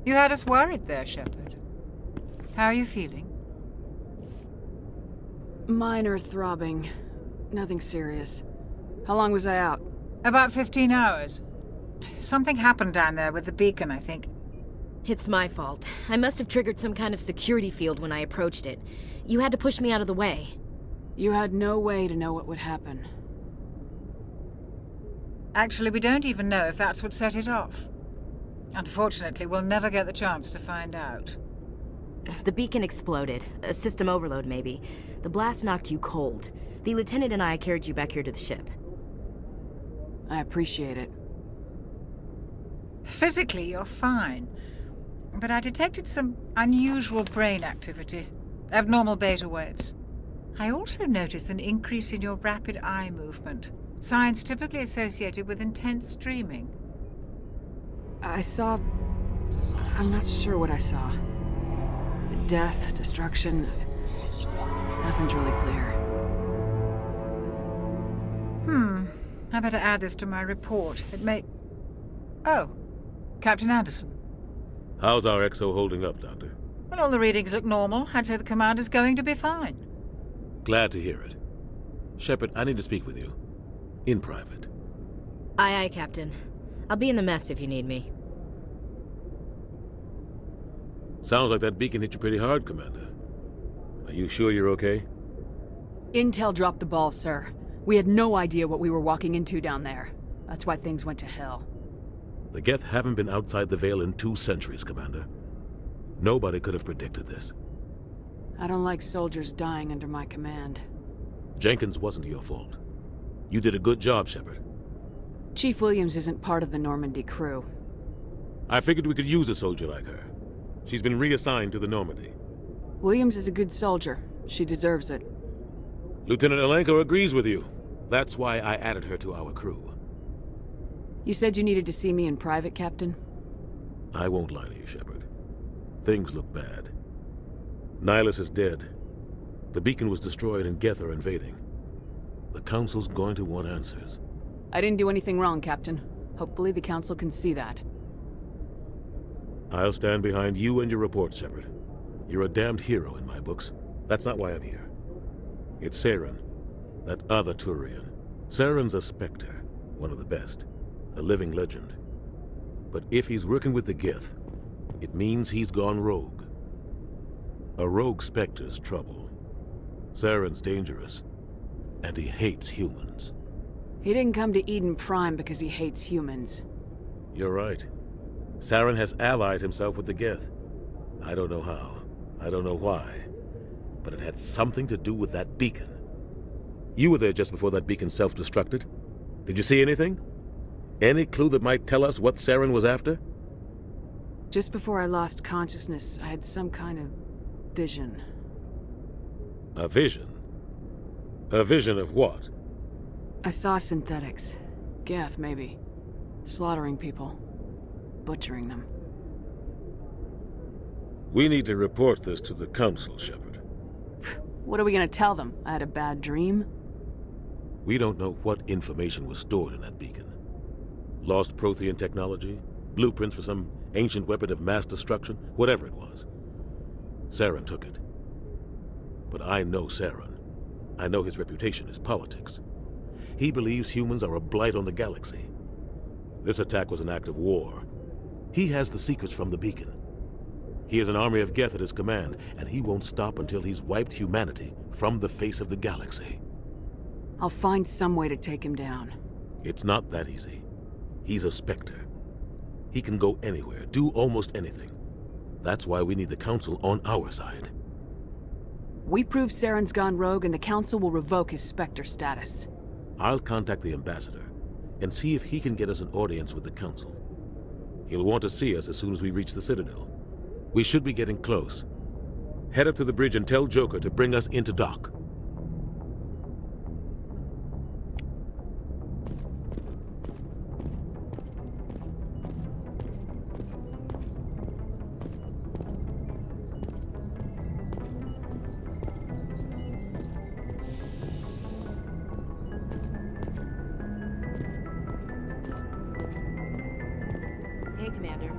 You had us worried there, Shepard. How are you feeling? Minor throbbing. Nothing serious. How long was I out? About 15 hours. Something happened down there with the beacon, I think. It's my fault. I must have triggered some kind of security field when I approached it. You had to push me out of the way. You had no way to know what would happen. Actually, we don't even know if that's what set it off. Unfortunately, we'll never get the chance to find out. The beacon exploded. A system overload, maybe. The blast knocked you cold. The lieutenant and I carried you back here to the ship. I appreciate it. Physically, you're fine. But I detected some unusual brain activity. Abnormal beta waves. I also noticed an increase in your rapid eye movement. Signs typically associated with intense dreaming. I saw... I'm not sure what I saw. Death, destruction... Nothing's really clear. I better add this to my report. It may... Oh, Captain Anderson. How's our XO holding up, Doctor? Well, all the readings look normal. I'd say the commander's going to be fine. Glad to hear it. Shepard, I need to speak with you. In private. Aye, Captain. I'll be in the mess if you need me. Sounds like that beacon hit you pretty hard, Commander. Are you sure you're okay? Intel dropped the ball, sir. We had no idea what we were walking into down there. That's why things went to hell. The Geth haven't been outside the Veil in 2 centuries, Commander. Nobody could have predicted this. I don't like soldiers dying under my command. Jenkins wasn't your fault. You did a good job, Shepard. Chief Williams isn't part of the Normandy crew. I figured we could use a soldier like her. She's been reassigned to the Normandy. Williams is a good soldier. She deserves it. Lieutenant Alenko agrees with you. That's why I added her to our crew. You said you needed to see me in private, Captain? I won't lie to you, Shepard. Things look bad. Nihilus is dead. The beacon was destroyed and Geth are invading. The Council's going to want answers. I didn't do anything wrong, Captain. Hopefully the Council can see that. I'll stand behind you and your report, Shepard. You're a damned hero in my books. That's not why I'm here. It's Saren, that other Turian. Saren's a Spectre, one of the best. A living legend. But if he's working with the Geth, it means he's gone rogue. A rogue Spectre's trouble. Saren's dangerous, and he hates humans. He didn't come to Eden Prime because he hates humans. You're right. Saren has allied himself with the Geth. I don't know how. I don't know why. But it had something to do with that beacon. You were there just before that beacon self-destructed. Did you see anything? Any clue that might tell us what Saren was after? Just before I lost consciousness, I had some kind of vision. A vision? A vision of what? I saw synthetics. Geth, maybe. Slaughtering people. Butchering them. We need to report this to the Council, Shepard. What are we gonna tell them? I had a bad dream? We don't know what information was stored in that beacon. Lost Prothean technology? Blueprints for some ancient weapon of mass destruction? Whatever it was. Saren took it. But I know Saren. I know his reputation is politics. He believes humans are a blight on the galaxy. This attack was an act of war. He has the secrets from the beacon. He has an army of Geth at his command, and he won't stop until he's wiped humanity from the face of the galaxy. I'll find some way to take him down. It's not that easy. He's a Spectre. He can go anywhere, do almost anything. That's why we need the Council on our side. We prove Saren's gone rogue and the Council will revoke his Spectre status. I'll contact the Ambassador and see if he can get us an audience with the Council. He'll want to see us as soon as we reach the Citadel. We should be getting close. Head up to the bridge and tell Joker to bring us into dock. Hey, Commander.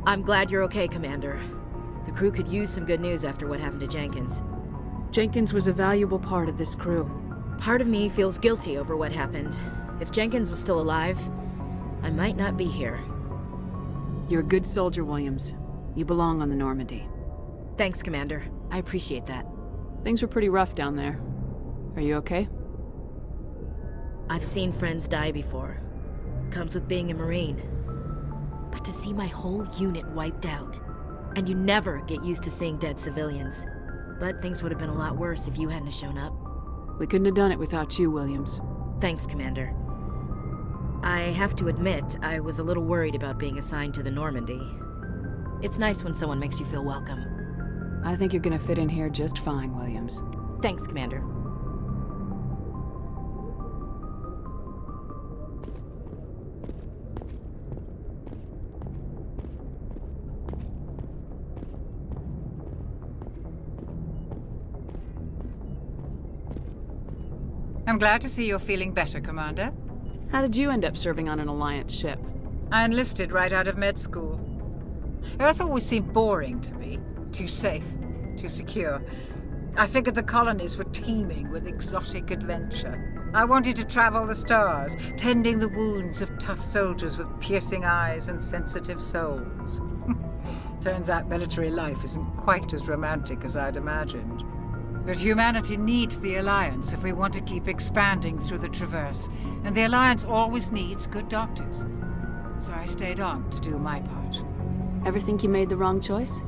I'm glad you're okay, Commander. The crew could use some good news after what happened to Jenkins. Jenkins was a valuable part of this crew. Part of me feels guilty over what happened. If Jenkins was still alive, I might not be here. You're a good soldier, Williams. You belong on the Normandy. Thanks, Commander. I appreciate that. Things were pretty rough down there. Are you okay? I've seen friends die before. Comes with being a Marine. But to see my whole unit wiped out, and you never get used to seeing dead civilians. But things would have been a lot worse if you hadn't shown up. We couldn't have done it without you, Williams. Thanks, Commander. I have to admit, I was a little worried about being assigned to the Normandy. It's nice when someone makes you feel welcome. I think you're gonna fit in here just fine, Williams. Thanks, Commander. I'm glad to see you're feeling better, Commander. How did you end up serving on an Alliance ship? I enlisted right out of med school. Earth always seemed boring to me. Too safe, too secure. I figured the colonies were teeming with exotic adventure. I wanted to travel the stars, tending the wounds of tough soldiers with piercing eyes and sensitive souls. Turns out military life isn't quite as romantic as I'd imagined. But humanity needs the Alliance if we want to keep expanding through the Traverse, and the Alliance always needs good doctors. So I stayed on to do my part. Ever think you made the wrong choice?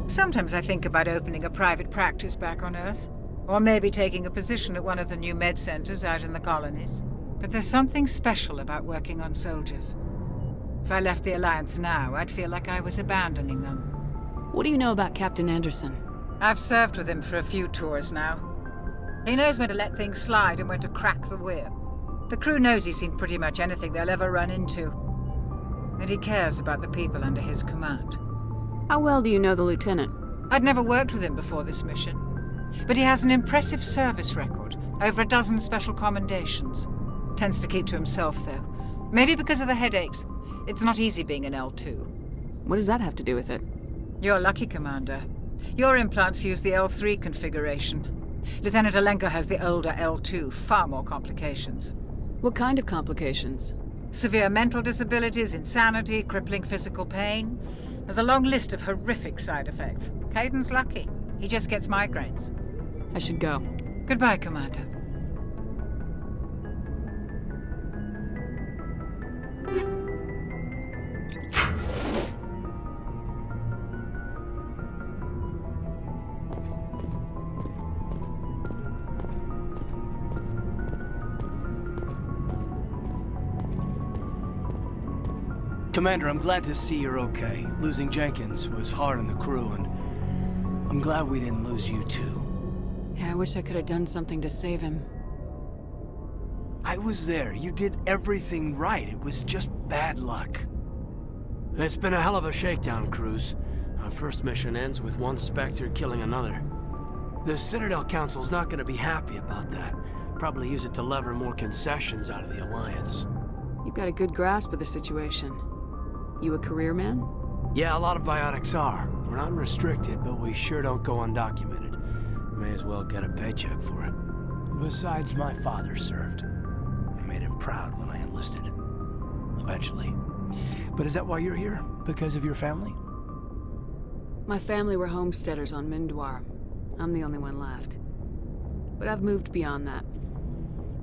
Sometimes I think about opening a private practice back on Earth, or maybe taking a position at one of the new med centers out in the colonies. But there's something special about working on soldiers. If I left the Alliance now, I'd feel like I was abandoning them. What do you know about Captain Anderson? I've served with him for a few tours now. He knows when to let things slide and when to crack the whip. The crew knows he's seen pretty much anything they'll ever run into. And he cares about the people under his command. How well do you know the lieutenant? I'd never worked with him before this mission. But he has an impressive service record, over a dozen special commendations. Tends to keep to himself, though. Maybe because of the headaches. It's not easy being an L2. What does that have to do with it? You're lucky, Commander. Your implants use the L3 configuration. Lieutenant Alenko has the older L2, far more complications. What kind of complications? Severe mental disabilities, insanity, crippling physical pain. There's a long list of horrific side effects. Caden's lucky. He just gets migraines. I should go. Goodbye, Commander. Commander, I'm glad to see you're okay. Losing Jenkins was hard on the crew, and I'm glad we didn't lose you too. Yeah, I wish I could have done something to save him. I was there. You did everything right. It was just bad luck. It's been a hell of a shakedown, Cruz. Our first mission ends with one Spectre killing another. The Citadel Council's not gonna be happy about that. Probably use it to lever more concessions out of the Alliance. You've got a good grasp of the situation. You a career man? Yeah, a lot of biotics are. We're not restricted, but we sure don't go undocumented. May as well get a paycheck for it. Besides, my father served. I made him proud when I enlisted. Eventually. But is that why you're here? Because of your family? My family were homesteaders on Mindoir. I'm the only one left. But I've moved beyond that.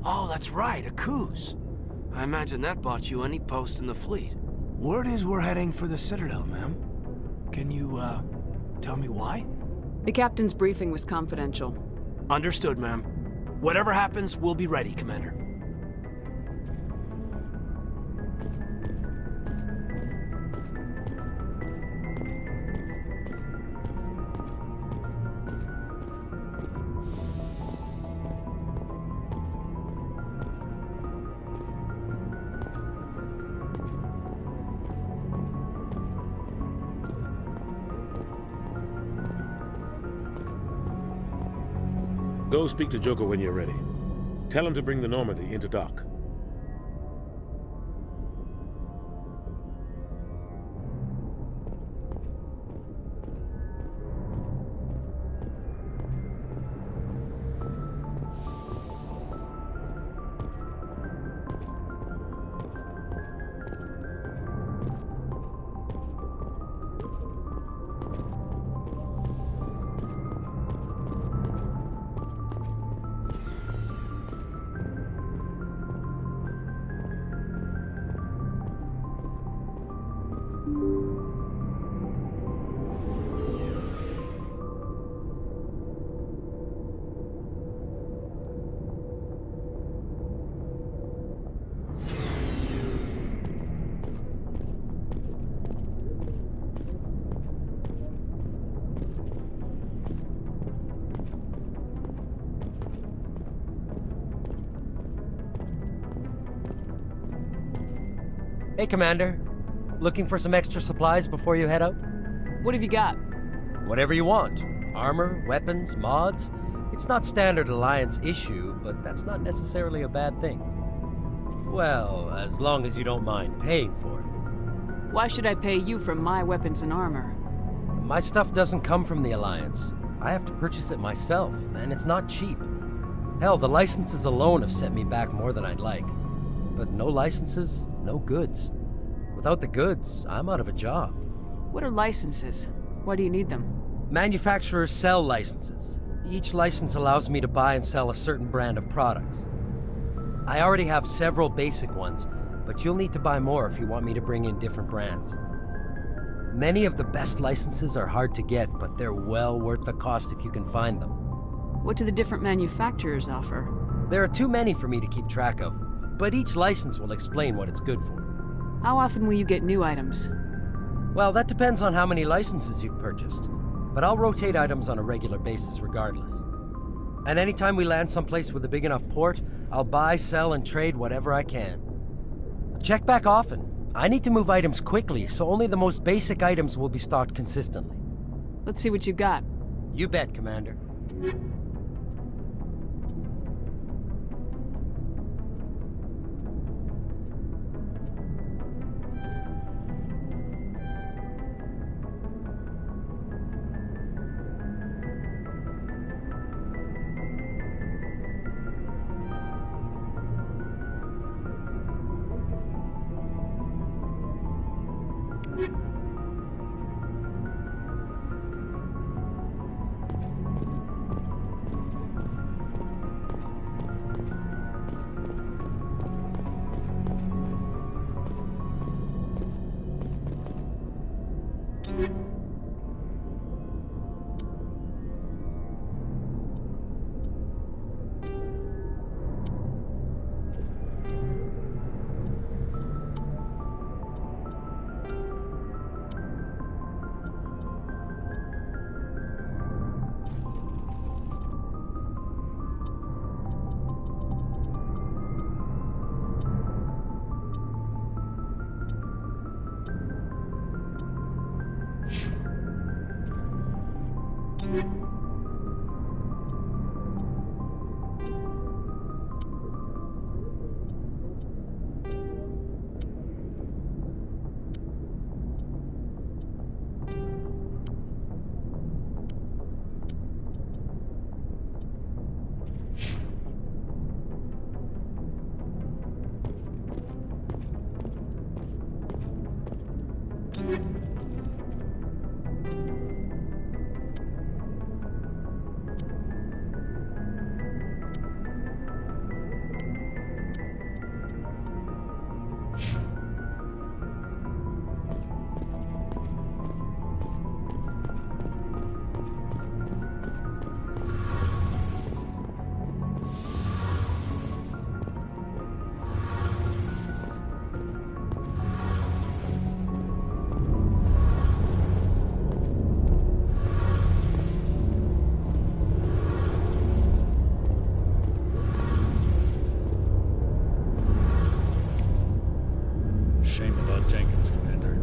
Oh, that's right, a Coos. I imagine that bought you any post in the fleet. Word is we're heading for the Citadel, ma'am. Can you, tell me why? The captain's briefing was confidential. Understood, ma'am. Whatever happens, we'll be ready, Commander. Go speak to Joker when you're ready. Tell him to bring the Normandy into dock. Hey, Commander. Looking for some extra supplies before you head out? What have you got? Whatever you want. Armor, weapons, mods. It's not standard Alliance issue, but that's not necessarily a bad thing. Well, as long as you don't mind paying for it. Why should I pay you for my weapons and armor? My stuff doesn't come from the Alliance. I have to purchase it myself, and it's not cheap. Hell, the licenses alone have set me back more than I'd like. But no licenses, no goods. Without the goods, I'm out of a job. What are licenses? Why do you need them? Manufacturers sell licenses. Each license allows me to buy and sell a certain brand of products. I already have several basic ones, but you'll need to buy more if you want me to bring in different brands. Many of the best licenses are hard to get, but they're well worth the cost if you can find them. What do the different manufacturers offer? There are too many for me to keep track of, but each license will explain what it's good for. How often will you get new items? Well, that depends on how many licenses you've purchased, but I'll rotate items on a regular basis regardless. And anytime we land someplace with a big enough port, I'll buy, sell, and trade whatever I can. Check back often. I need to move items quickly, so only the most basic items will be stocked consistently. Let's see what you got. You bet, Commander. Shame about Jenkins, Commander.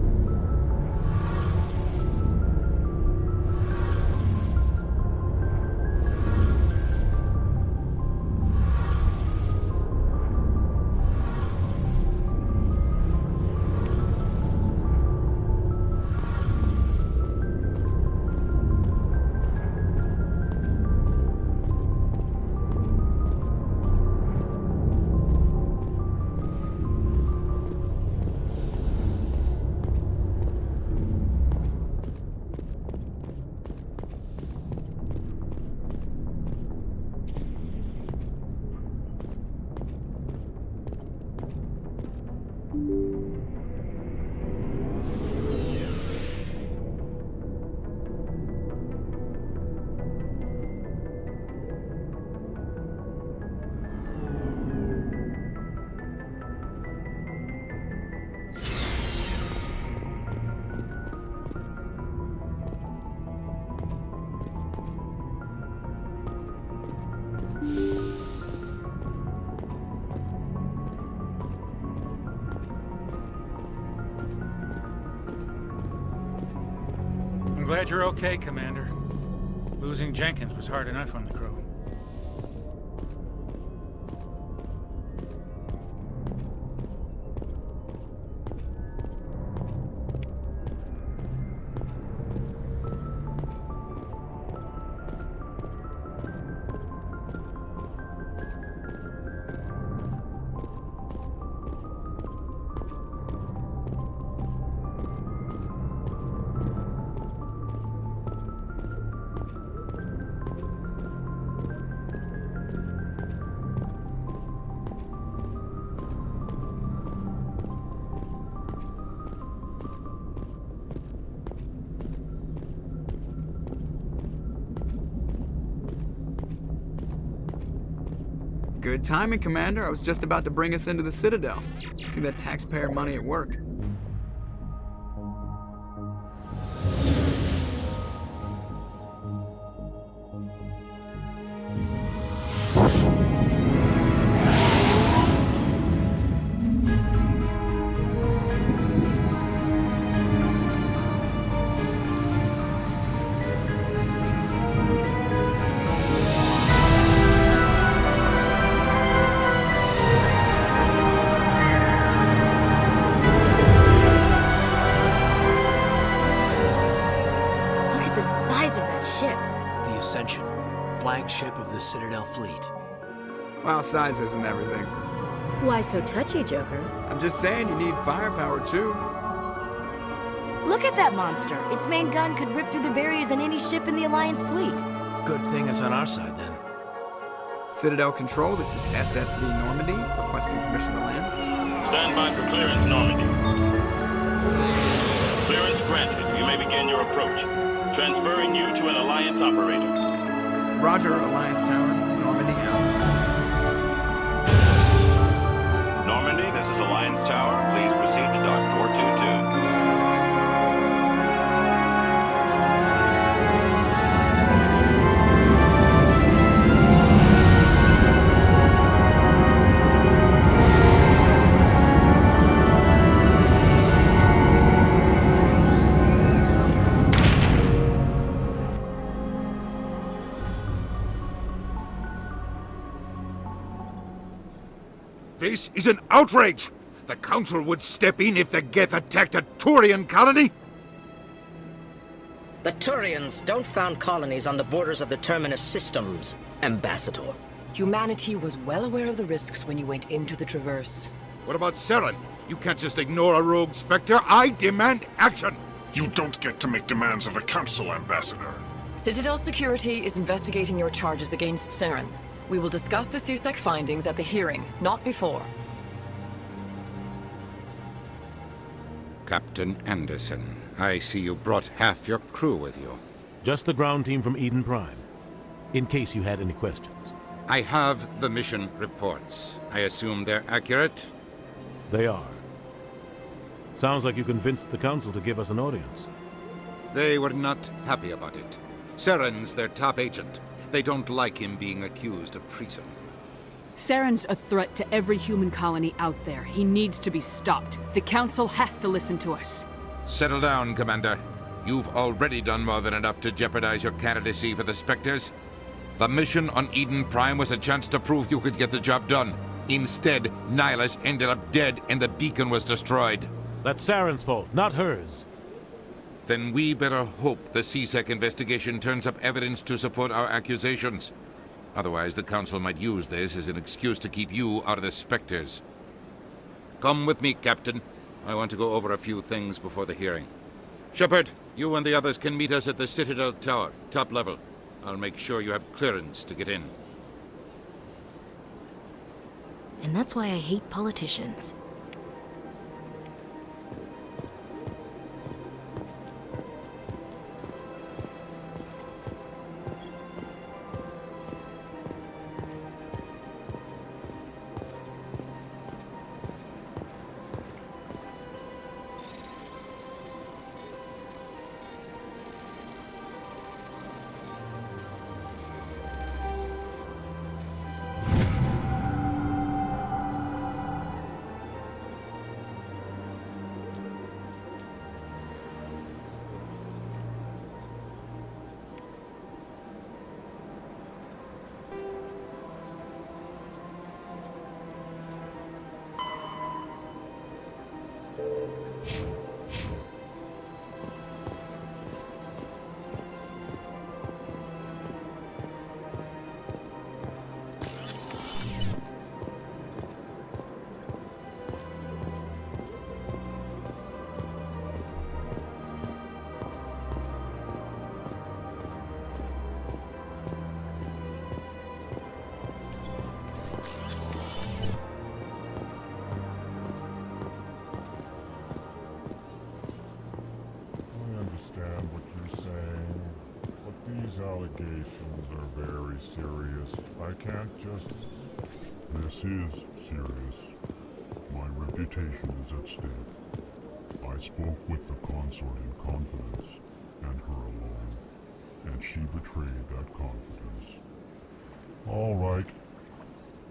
glad you're okay, Commander. Losing Jenkins was hard enough on the crew. Good timing, Commander. I was just about to bring us into the Citadel. See that taxpayer money at work. Flagship of the Citadel fleet. Well, size isn't everything. Why so touchy, Joker? I'm just saying you need firepower, too. Look at that monster. Its main gun could rip through the barriers in any ship in the Alliance fleet. Good thing it's on our side, then. Citadel Control, this is SSV Normandy, requesting permission to land. Stand by for clearance, Normandy. Clearance granted. You may begin your approach. Transferring you to an Alliance operator. Roger, Alliance Tower. Normandy out. Normandy, this is Alliance Tower. Please proceed to Dock 422. This is an outrage! The Council would step in if the Geth attacked a Turian colony? The Turians don't found colonies on the borders of the Terminus systems, Ambassador. Humanity was well aware of the risks when you went into the Traverse. What about Saren? You can't just ignore a rogue Spectre. I demand action! You don't get to make demands of the Council, Ambassador. Citadel Security is investigating your charges against Saren. We will discuss the CSEC findings at the hearing, not before. Captain Anderson, I see you brought half your crew with you. Just the ground team from Eden Prime, in case you had any questions. I have the mission reports. I assume they're accurate? They are. Sounds like you convinced the Council to give us an audience. They were not happy about it. Saren's their top agent. They don't like him being accused of treason. Saren's a threat to every human colony out there. He needs to be stopped. The Council has to listen to us. Settle down, Commander. You've already done more than enough to jeopardize your candidacy for the Spectres. The mission on Eden Prime was a chance to prove you could get the job done. Instead, Nihilus ended up dead and the beacon was destroyed. That's Saren's fault, not hers. Then we better hope the CSEC investigation turns up evidence to support our accusations. Otherwise, the Council might use this as an excuse to keep you out of the Spectres. Come with me, Captain. I want to go over a few things before the hearing. Shepard, you and the others can meet us at the Citadel Tower, top level. I'll make sure you have clearance to get in. And that's why I hate politicians. Allegations are very serious. I can't just... This is serious. My reputation is at stake. I spoke with the consort in confidence, and her alone, and she betrayed that confidence. All right.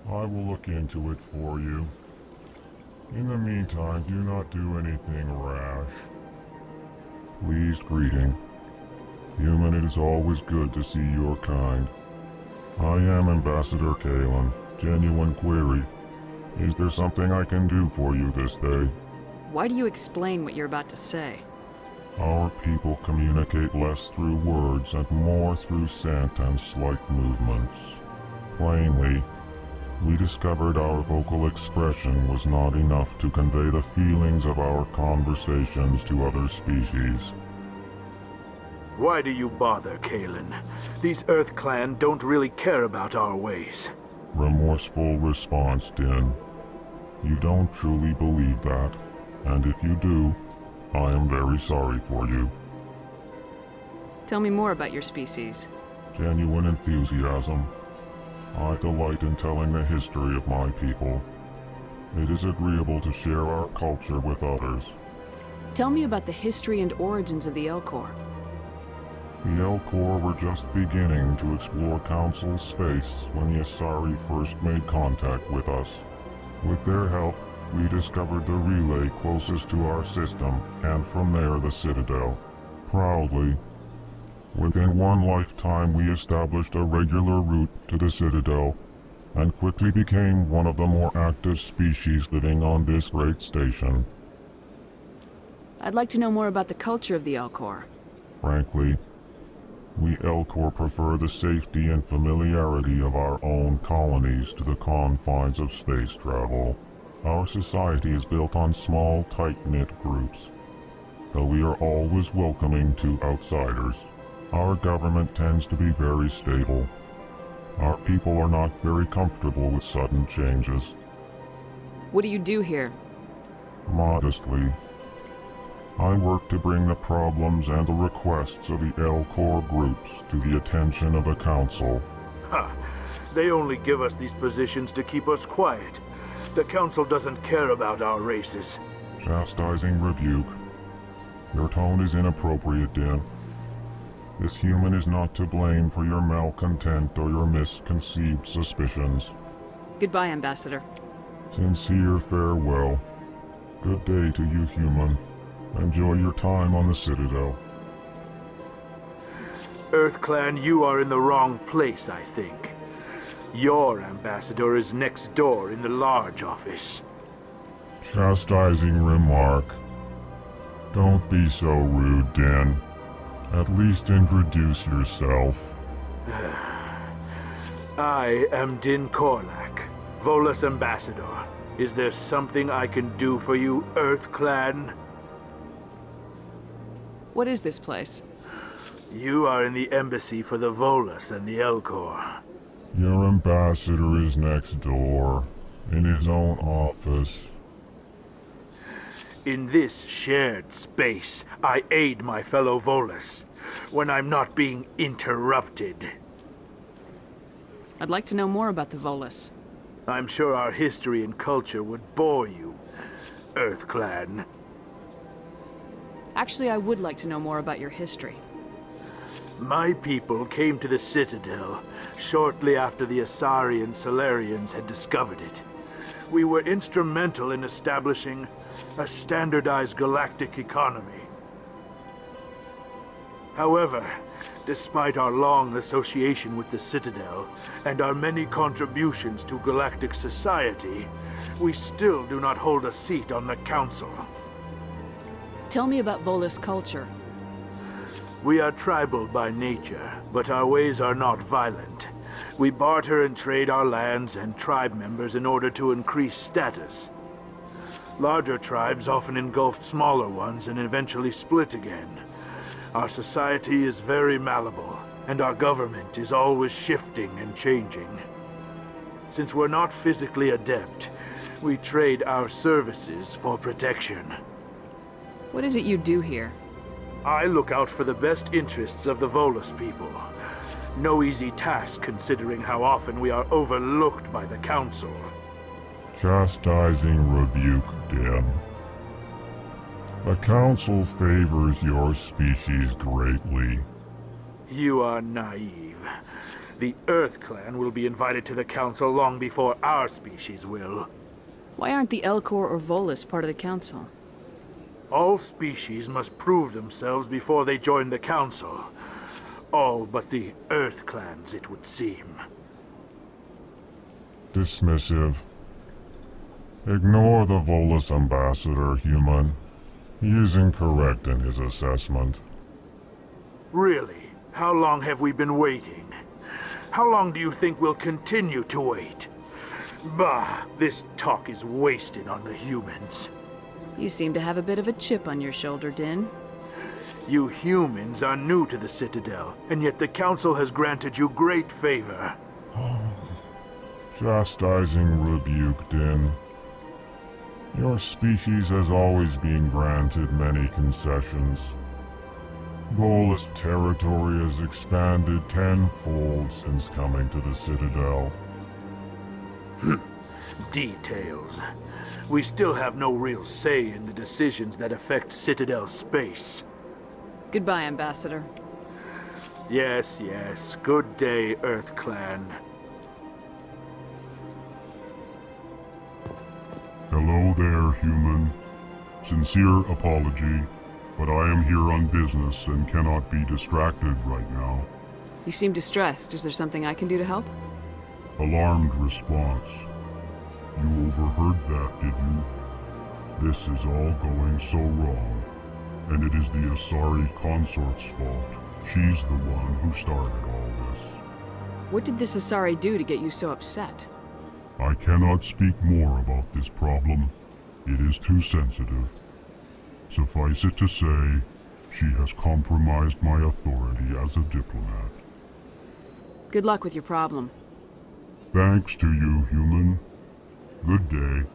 I will look into it for you. In the meantime, do not do anything rash. Pleased greeting. Human, it is always good to see your kind. I am Ambassador Kalen. Genuine query. Is there something I can do for you this day? Why do you explain what you're about to say? Our people communicate less through words and more through scent and slight movements. Plainly, we discovered our vocal expression was not enough to convey the feelings of our conversations to other species. Why do you bother, Kalen? These Earth Clan don't really care about our ways. Remorseful response, Din. You don't truly believe that, and if you do, I am very sorry for you. Tell me more about your species. Genuine enthusiasm. I delight in telling the history of my people. It is agreeable to share our culture with others. Tell me about the history and origins of the Elcor. The Elcor were just beginning to explore Council space when the Asari first made contact with us. With their help, we discovered the relay closest to our system, and from there the Citadel. Proudly, within one lifetime we established a regular route to the Citadel, and quickly became one of the more active species living on this great station. I'd like to know more about the culture of the Elcor. Frankly, we Elcor prefer the safety and familiarity of our own colonies to the confines of space travel. Our society is built on small, tight-knit groups. Though we are always welcoming to outsiders, our government tends to be very stable. Our people are not very comfortable with sudden changes. What do you do here? Modestly, I work to bring the problems and the requests of the Elcor groups to the attention of the Council. Ha! They only give us these positions to keep us quiet. The Council doesn't care about our races. Chastising rebuke. Your tone is inappropriate, Din. This human is not to blame for your malcontent or your misconceived suspicions. Goodbye, Ambassador. Sincere farewell. Good day to you, human. Enjoy your time on the Citadel. Earth Clan, you are in the wrong place, I think. Your ambassador is next door in the large office. Chastising remark. Don't be so rude, Din. At least introduce yourself. I am Din Korlak, Volus Ambassador. Is there something I can do for you, Earth Clan? What is this place? You are in the embassy for the Volus and the Elcor. Your ambassador is next door, in his own office. In this shared space, I aid my fellow Volus, when I'm not being interrupted. I'd like to know more about the Volus. I'm sure our history and culture would bore you, Earth Clan. Actually, I would like to know more about your history. My people came to the Citadel shortly after the Asari and Salarians had discovered it. We were instrumental in establishing a standardized galactic economy. However, despite our long association with the Citadel and our many contributions to galactic society, we still do not hold a seat on the Council. Tell me about Volus culture. We are tribal by nature, but our ways are not violent. We barter and trade our lands and tribe members in order to increase status. Larger tribes often engulf smaller ones and eventually split again. Our society is very malleable, and our government is always shifting and changing. Since we're not physically adept, we trade our services for protection. What is it you do here? I look out for the best interests of the Volus people. No easy task considering how often we are overlooked by the Council. Chastising rebuke, Den. The Council favors your species greatly. You are naive. The Earth Clan will be invited to the Council long before our species will. Why aren't the Elcor or Volus part of the Council? All species must prove themselves before they join the Council. All but the Earth Clans, it would seem. Dismissive. Ignore the Volus ambassador, human. He is incorrect in his assessment. Really? How long have we been waiting? How long do you think we'll continue to wait? Bah, this talk is wasted on the humans. You seem to have a bit of a chip on your shoulder, Din. You humans are new to the Citadel, and yet the Council has granted you great favor. Chastising rebuke, Din. Your species has always been granted many concessions. Volus territory has expanded tenfold since coming to the Citadel. Details. We still have no real say in the decisions that affect Citadel space. Goodbye, Ambassador. Yes, yes. Good day, Earth Clan. Hello there, human. Sincere apology, but I am here on business and cannot be distracted right now. You seem distressed. Is there something I can do to help? Alarmed response. You overheard that, did you? This is all going so wrong, and it is the Asari consort's fault. She's the one who started all this. What did this Asari do to get you so upset? I cannot speak more about this problem. It is too sensitive. Suffice it to say, she has compromised my authority as a diplomat. Good luck with your problem. Thanks to you, human. Good day.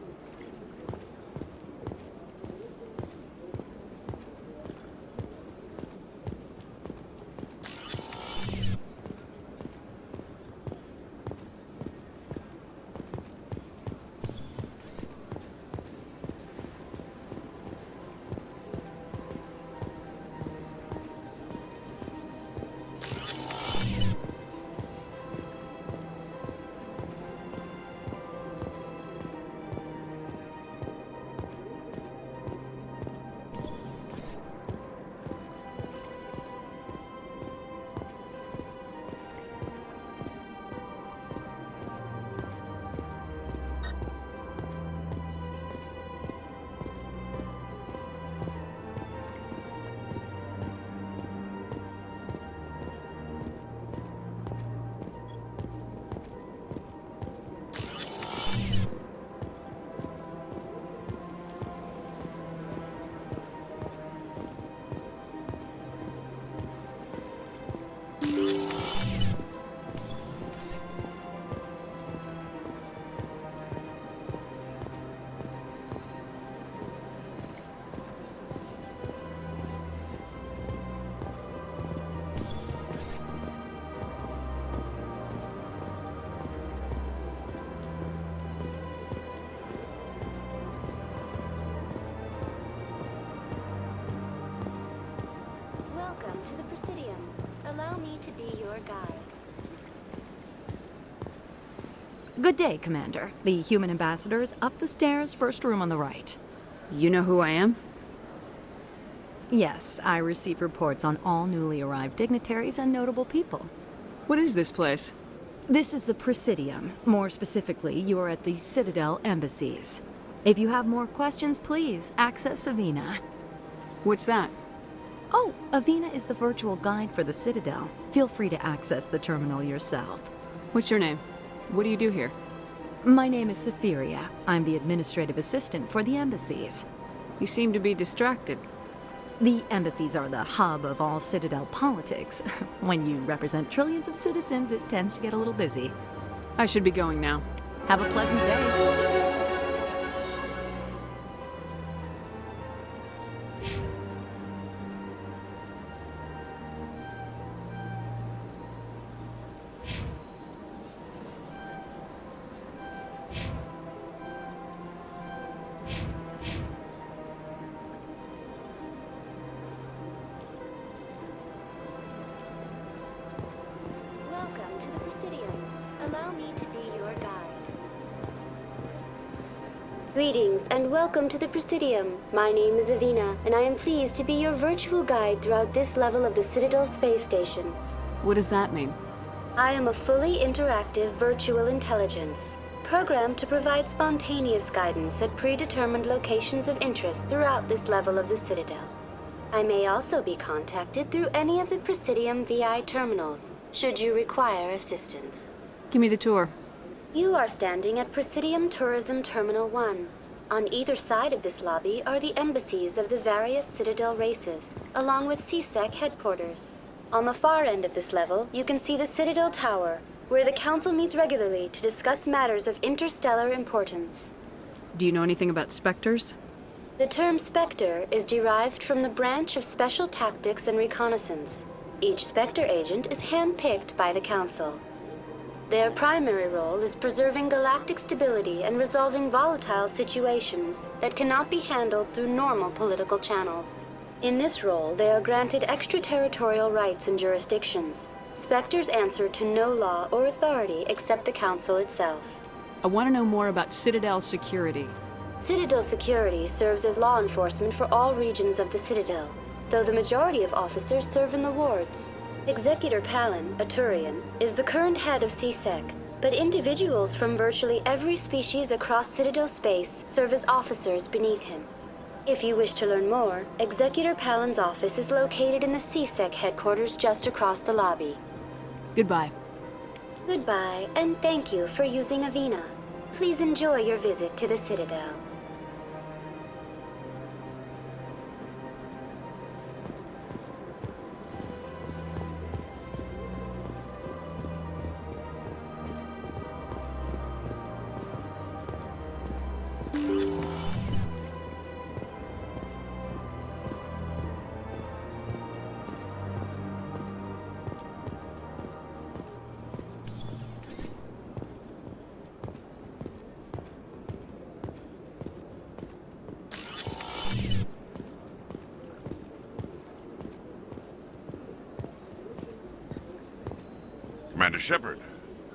Welcome to the Presidium. Allow me to be your guide. Good day, Commander. The human ambassador is up the stairs, first room on the right. You know who I am? Yes, I receive reports on all newly arrived dignitaries and notable people. What is this place? This is the Presidium. More specifically, you are at the Citadel embassies. If you have more questions, please access Savina. What's that? Oh, Avina is the virtual guide for the Citadel. Feel free to access the terminal yourself. What's your name? What do you do here? My name is Safiria. I'm the administrative assistant for the embassies. You seem to be distracted. The embassies are the hub of all Citadel politics. When you represent trillions of citizens, it tends to get a little busy. I should be going now. Have a pleasant day. Welcome to the Presidium. Allow me to be your guide. Greetings and welcome to the Presidium. My name is Avina, and I am pleased to be your virtual guide throughout this level of the Citadel space station. What does that mean? I am a fully interactive virtual intelligence, programmed to provide spontaneous guidance at predetermined locations of interest throughout this level of the Citadel. I may also be contacted through any of the Presidium VI terminals, should you require assistance. Give me the tour. You are standing at Presidium Tourism Terminal 1. On either side of this lobby are the embassies of the various Citadel races, along with CSEC headquarters. On the far end of this level, you can see the Citadel Tower, where the Council meets regularly to discuss matters of interstellar importance. Do you know anything about Spectres? The term Spectre is derived from the branch of Special Tactics and Reconnaissance. Each Spectre agent is handpicked by the Council. Their primary role is preserving galactic stability and resolving volatile situations that cannot be handled through normal political channels. In this role, they are granted extraterritorial rights and jurisdictions. Spectres answer to no law or authority except the Council itself. I want to know more about Citadel security. Citadel security serves as law enforcement for all regions of the Citadel, though the majority of officers serve in the wards. Executor Palin, a Turian, is the current head of CSEC, but individuals from virtually every species across Citadel space serve as officers beneath him. If you wish to learn more, Executor Palin's office is located in the CSEC headquarters just across the lobby. Goodbye. Goodbye, and thank you for using Avina. Please enjoy your visit to the Citadel. Commander Shepard,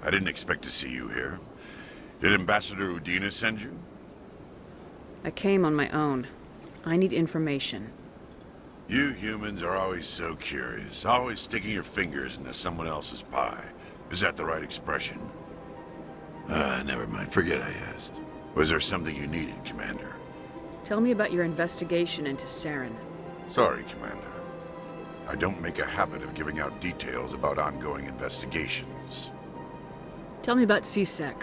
I didn't expect to see you here. Did Ambassador Udina send you? I came on my own. I need information. You humans are always so curious, always sticking your fingers into someone else's pie. Is that the right expression? Never mind. Forget I asked. Was there something you needed, Commander? Tell me about your investigation into Saren. Sorry, Commander. I don't make a habit of giving out details about ongoing investigations. Tell me about CSEC.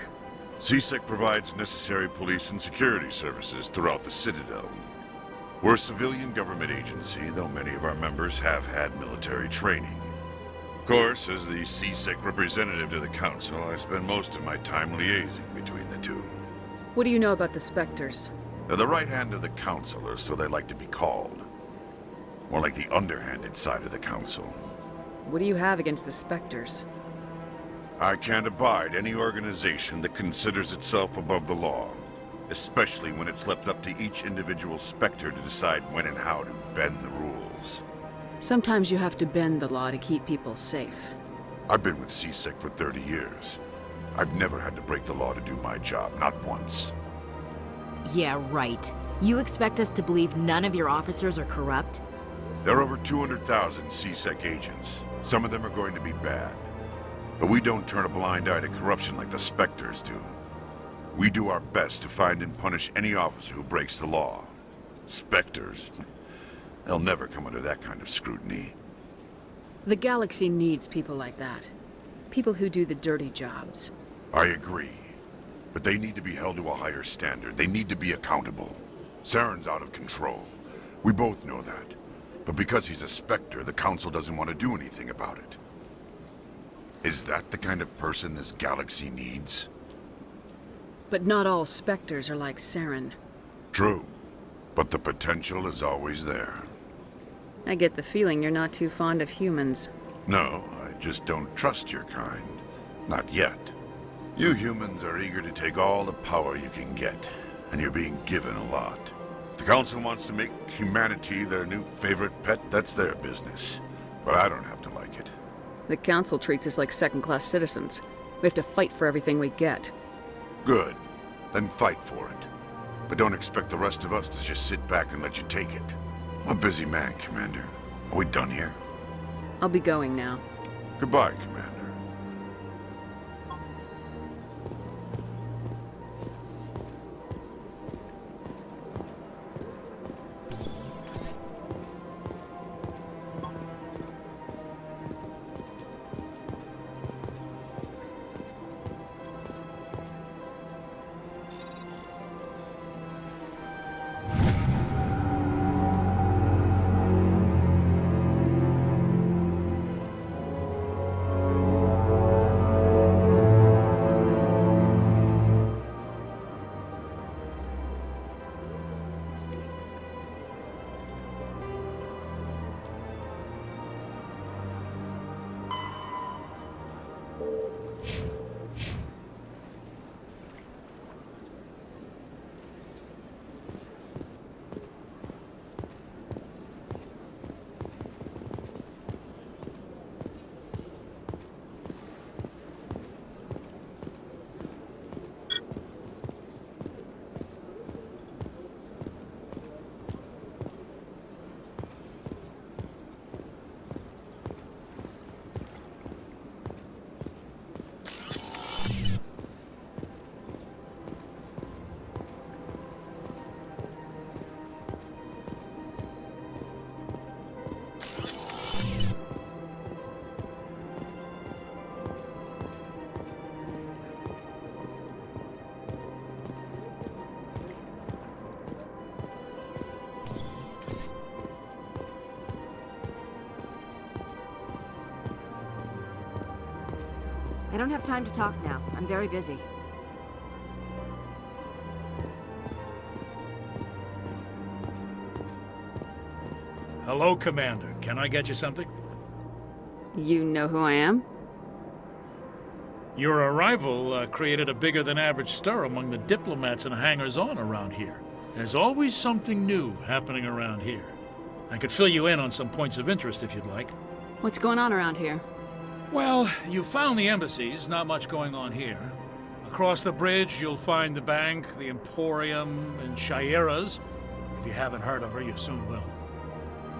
CSEC provides necessary police and security services throughout the Citadel. We're a civilian government agency, though many of our members have had military training. Of course, as the CSEC representative to the Council, I spend most of my time liaising between the two. What do you know about the Spectres? They're the right hand of the Council, or so they like to be called. More like the underhanded side of the Council. What do you have against the Spectres? I can't abide any organization that considers itself above the law, especially when it's left up to each individual Spectre to decide when and how to bend the rules. Sometimes you have to bend the law to keep people safe. I've been with CSEC for 30 years. I've never had to break the law to do my job, not once. Yeah, right. You expect us to believe none of your officers are corrupt? There are over 200,000 CSEC agents. Some of them are going to be bad. But we don't turn a blind eye to corruption like the Spectres do. We do our best to find and punish any officer who breaks the law. Spectres? They'll never come under that kind of scrutiny. The galaxy needs people like that. People who do the dirty jobs. I agree. But they need to be held to a higher standard. They need to be accountable. Saren's out of control. We both know that. But because he's a Spectre, the Council doesn't want to do anything about it. Is that the kind of person this galaxy needs? But not all Spectres are like Saren. True. But the potential is always there. I get the feeling you're not too fond of humans. No, I just don't trust your kind. Not yet. You humans are eager to take all the power you can get, and you're being given a lot. If the Council wants to make humanity their new favorite pet, that's their business. But I don't have to like it. The Council treats us like second-class citizens. We have to fight for everything we get. Good. Then fight for it. But don't expect the rest of us to just sit back and let you take it. I'm a busy man, Commander. Are we done here? I'll be going now. Goodbye, Commander. I don't have time to talk now. I'm very busy. Hello, Commander. Can I get you something? You know who I am? Your arrival created a bigger-than-average stir among the diplomats and hangers-on around here. There's always something new happening around here. I could fill you in on some points of interest if you'd like. What's going on around here? Well, you found the embassies, not much going on here. Across the bridge, you'll find the bank, the Emporium, and Shaira's. If you haven't heard of her, you soon will.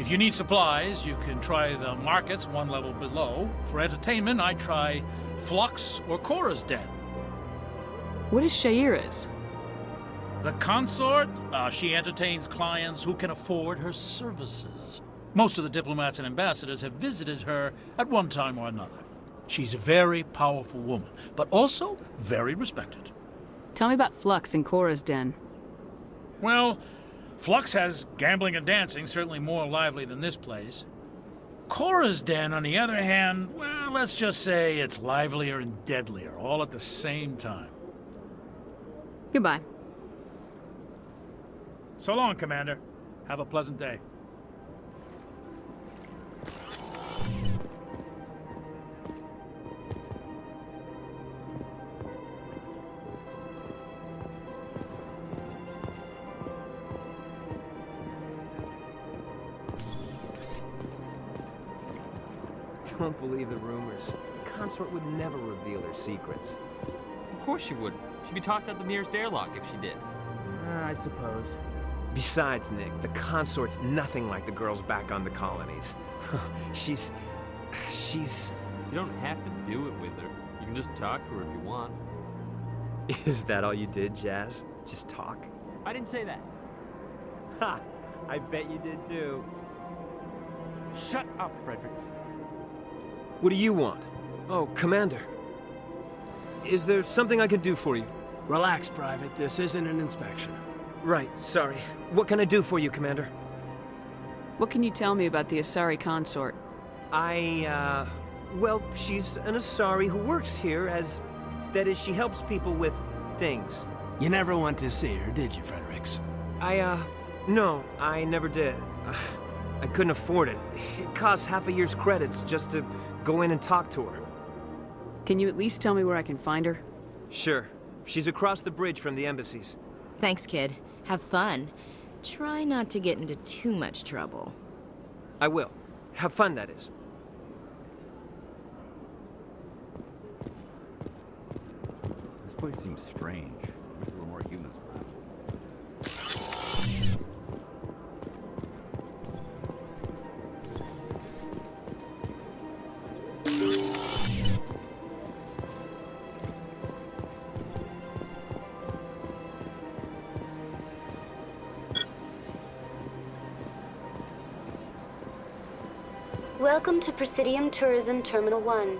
If you need supplies, you can try the markets one level below. For entertainment, I'd try Flux or Cora's Den. What is Shaira's? The consort? She entertains clients who can afford her services. Most of the diplomats and ambassadors have visited her at one time or another. She's a very powerful woman, but also very respected. Tell me about Flux and Cora's Den. Well, Flux has gambling and dancing, certainly more lively than this place. Cora's Den, on the other hand, well, let's just say it's livelier and deadlier, all at the same time. Goodbye. So long, Commander. Have a pleasant day. Don't believe the rumors. The consort would never reveal her secrets. Of course she would. She'd be tossed out the nearest airlock if she did. I suppose. Besides, Nick, the consort's nothing like the girls back on the colonies. She's... You don't have to do it with her. You can just talk to her if you want. Is that all you did, Jazz? Just talk? I didn't say that. Ha! I bet you did too. Shut up, Fredericks. What do you want? Oh, Commander. Is there something I can do for you? Relax, Private. This isn't an inspection. Right, sorry. What can I do for you, Commander? What can you tell me about the Asari consort? Well, she's an Asari who works here as... That is, she helps people with things. You never went to see her, did you, Fredericks? No, I never did. I couldn't afford it. It costs half a year's credits just to go in and talk to her. Can you at least tell me where I can find her? Sure. She's across the bridge from the embassies. Thanks, kid. Have fun. Try not to get into too much trouble. I will. Have fun, that is. This place seems strange. I wish there were more humans around. Welcome to Presidium Tourism Terminal 1.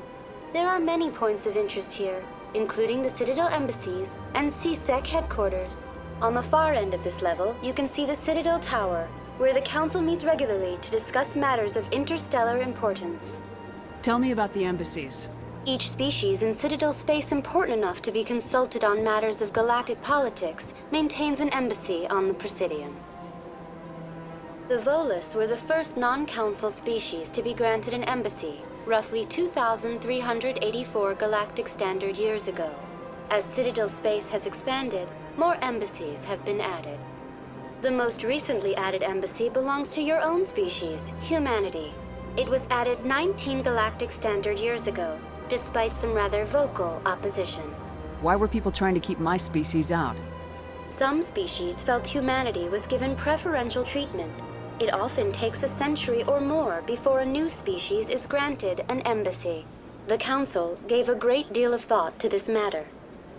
There are many points of interest here, including the Citadel embassies and CSEC headquarters. On the far end of this level, you can see the Citadel Tower, where the Council meets regularly to discuss matters of interstellar importance. Tell me about the embassies. Each species in Citadel space important enough to be consulted on matters of galactic politics maintains an embassy on the Presidium. The Volus were the first non-Council species to be granted an embassy, roughly 2,384 galactic standard years ago. As Citadel space has expanded, more embassies have been added. The most recently added embassy belongs to your own species, humanity. It was added 19 galactic standard years ago, despite some rather vocal opposition. Why were people trying to keep my species out? Some species felt humanity was given preferential treatment. It often takes a century or more before a new species is granted an embassy. The Council gave a great deal of thought to this matter.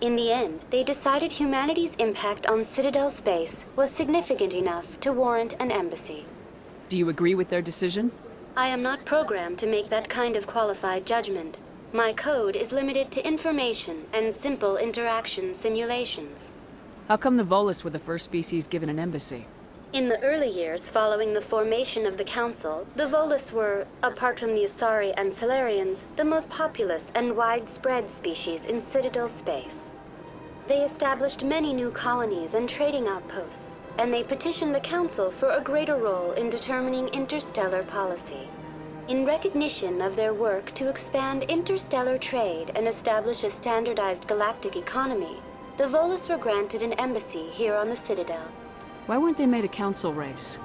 In the end, they decided humanity's impact on Citadel space was significant enough to warrant an embassy. Do you agree with their decision? I am not programmed to make that kind of qualified judgment. My code is limited to information and simple interaction simulations. How come the Volus were the first species given an embassy? In the early years following the formation of the Council, the Volus were, apart from the Asari and Salarians, the most populous and widespread species in Citadel space. They established many new colonies and trading outposts, and they petitioned the Council for a greater role in determining interstellar policy. In recognition of their work to expand interstellar trade and establish a standardized galactic economy, the Volus were granted an embassy here on the Citadel. Why weren't they made a council race?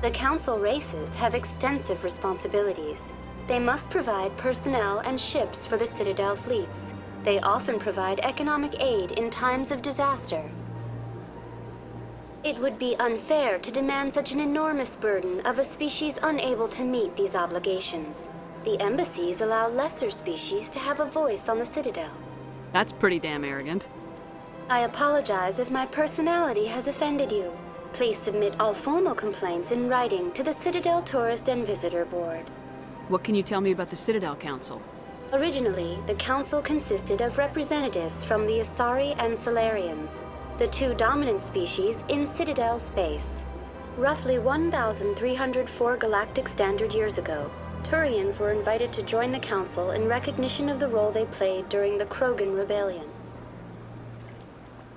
The council races have extensive responsibilities. They must provide personnel and ships for the Citadel fleets. They often provide economic aid in times of disaster. It would be unfair to demand such an enormous burden of a species unable to meet these obligations. The embassies allow lesser species to have a voice on the Citadel. That's pretty damn arrogant. I apologize if my personality has offended you. Please submit all formal complaints in writing to the Citadel Tourist and Visitor Board. What can you tell me about the Citadel Council? Originally, the Council consisted of representatives from the Asari and Salarians, the two dominant species in Citadel space. Roughly 1,304 galactic standard years ago, Turians were invited to join the Council in recognition of the role they played during the Krogan Rebellion.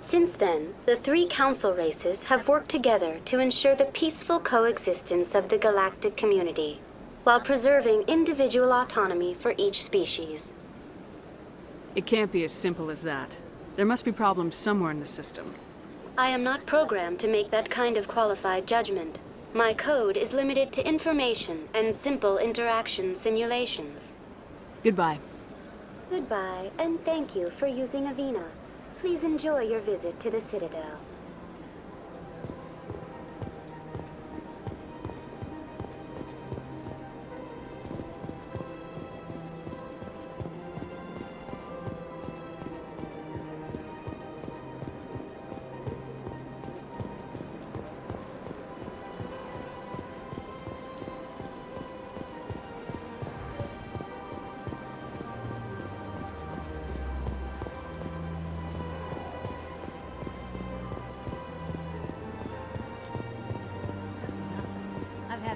Since then, the three council races have worked together to ensure the peaceful coexistence of the galactic community, while preserving individual autonomy for each species. It can't be as simple as that. There must be problems somewhere in the system. I am not programmed to make that kind of qualified judgment. My code is limited to information and simple interaction simulations. Goodbye. Goodbye, and thank you for using Avina. Please enjoy your visit to the Citadel.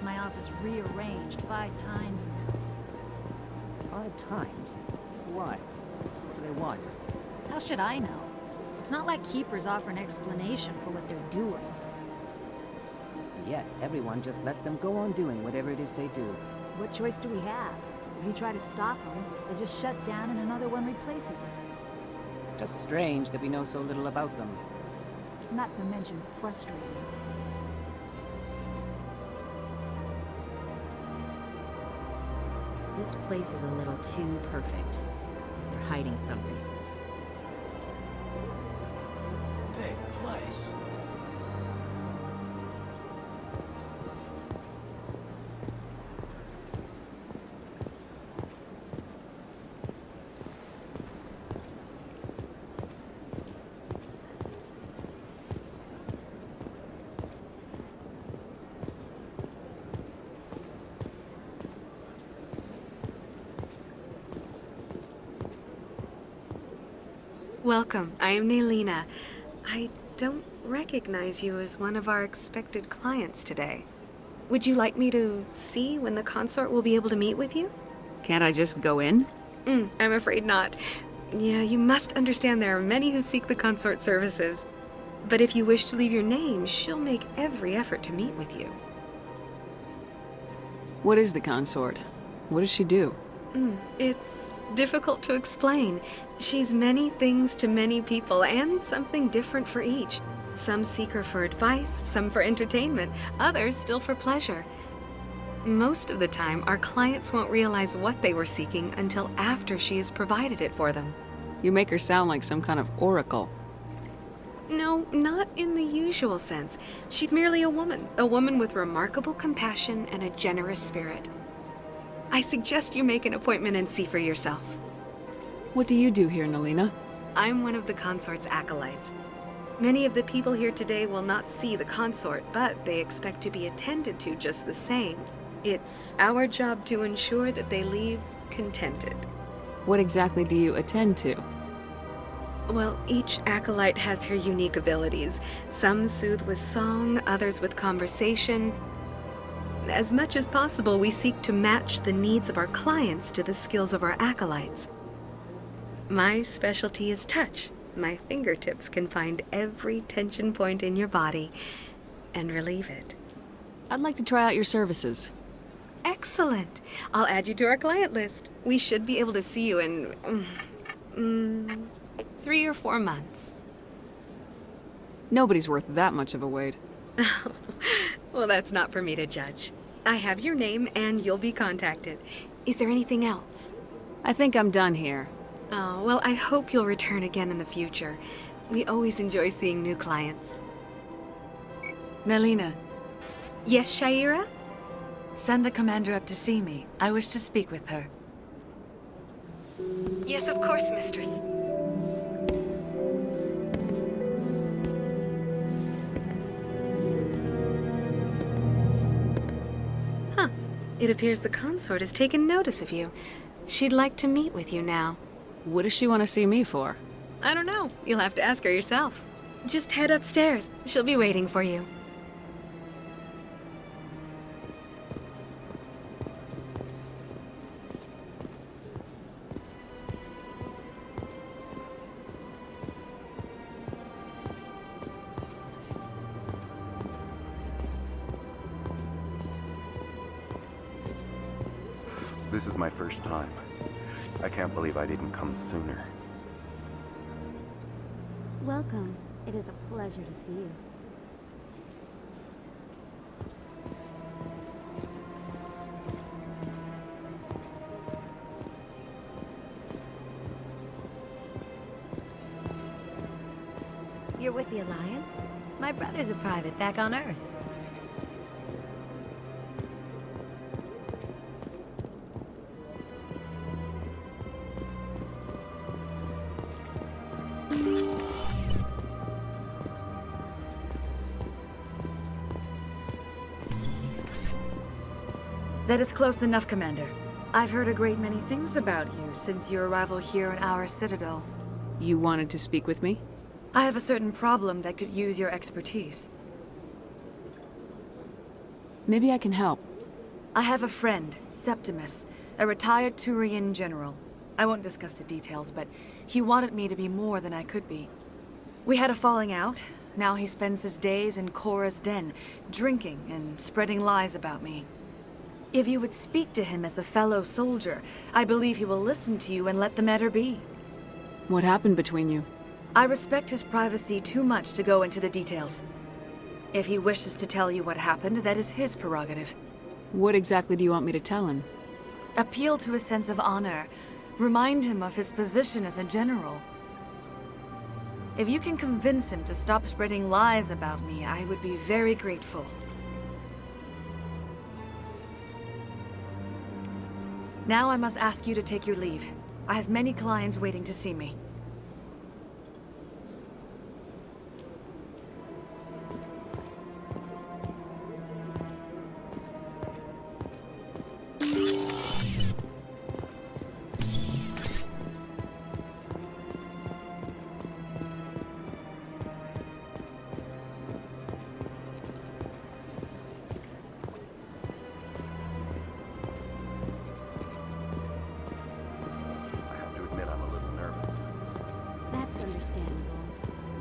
had my office rearranged 5 times now. 5 times? Why? What do they want? How should I know? It's not like Keepers offer an explanation for what they're doing. Yet, everyone just lets them go on doing whatever it is they do. What choice do we have? If you try to stop them, they'll just shut down and another one replaces it. Just strange that we know so little about them. Not to mention frustrating. This place is a little too perfect. They're hiding something. Big place. Welcome. I am Nailina. I don't recognize you as one of our expected clients today. Would you like me to see when the consort will be able to meet with you? Can't I just go in? I'm afraid not. Yeah, you must understand there are many who seek the consort services. But if you wish to leave your name, she'll make every effort to meet with you. What is the consort? What does she do? It's difficult to explain. She's many things to many people, and something different for each. Some seek her for advice, some for entertainment, others still for pleasure. Most of the time, our clients won't realize what they were seeking until after she has provided it for them. You make her sound like some kind of oracle. No, not in the usual sense. She's merely a woman with remarkable compassion and a generous spirit. I suggest you make an appointment and see for yourself. What do you do here, Nailina? I'm one of the consort's acolytes. Many of the people here today will not see the consort, but they expect to be attended to just the same. It's our job to ensure that they leave contented. What exactly do you attend to? Well, each acolyte has her unique abilities. Some soothe with song, others with conversation. As much as possible, we seek to match the needs of our clients to the skills of our acolytes. My specialty is touch. My fingertips can find every tension point in your body and relieve it. I'd like to try out your services. Excellent. I'll add you to our client list. We should be able to see you in 3 or 4 months. Nobody's worth that much of a wait. Well, that's not for me to judge. I have your name and you'll be contacted. Is there anything else? I think I'm done here. Oh, well, I hope you'll return again in the future. We always enjoy seeing new clients. Nailina. Yes, Shaira? Send the commander up to see me. I wish to speak with her. Yes, of course, mistress. It appears the consort has taken notice of you. She'd like to meet with you now. What does she want to see me for? I don't know. You'll have to ask her yourself. Just head upstairs. She'll be waiting for you. This is my first time. I can't believe I didn't come sooner. Welcome. It is a pleasure to see you. You're with the Alliance? My brother's a private back on Earth. That is close enough, Commander. I've heard a great many things about you since your arrival here in our Citadel. You wanted to speak with me? I have a certain problem that could use your expertise. Maybe I can help. I have a friend, Septimus, a retired Turian general. I won't discuss the details, but he wanted me to be more than I could be. We had a falling out. Now he spends his days in Cora's den, drinking and spreading lies about me. If you would speak to him as a fellow soldier, I believe he will listen to you and let the matter be. What happened between you? I respect his privacy too much to go into the details. If he wishes to tell you what happened, that is his prerogative. What exactly do you want me to tell him? Appeal to his sense of honor. Remind him of his position as a general. If you can convince him to stop spreading lies about me, I would be very grateful. Now I must ask you to take your leave. I have many clients waiting to see me.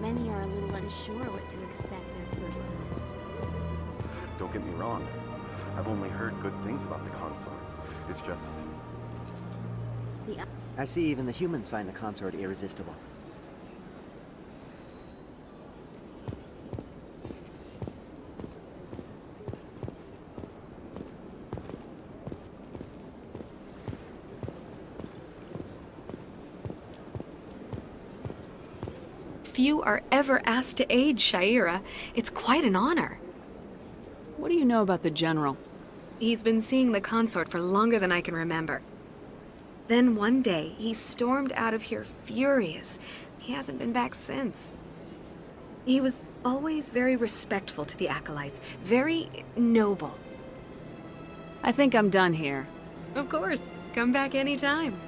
Many are a little unsure what to expect their first time. Don't get me wrong. I've only heard good things about the consort. It's just... I see even the humans find the consort irresistible. Few are ever asked to aid Sha'ira. It's quite an honor. What do you know about the General? He's been seeing the consort for longer than I can remember. Then one day, he stormed out of here furious. He hasn't been back since. He was always very respectful to the acolytes, very noble. I think I'm done here. Of course. Come back anytime.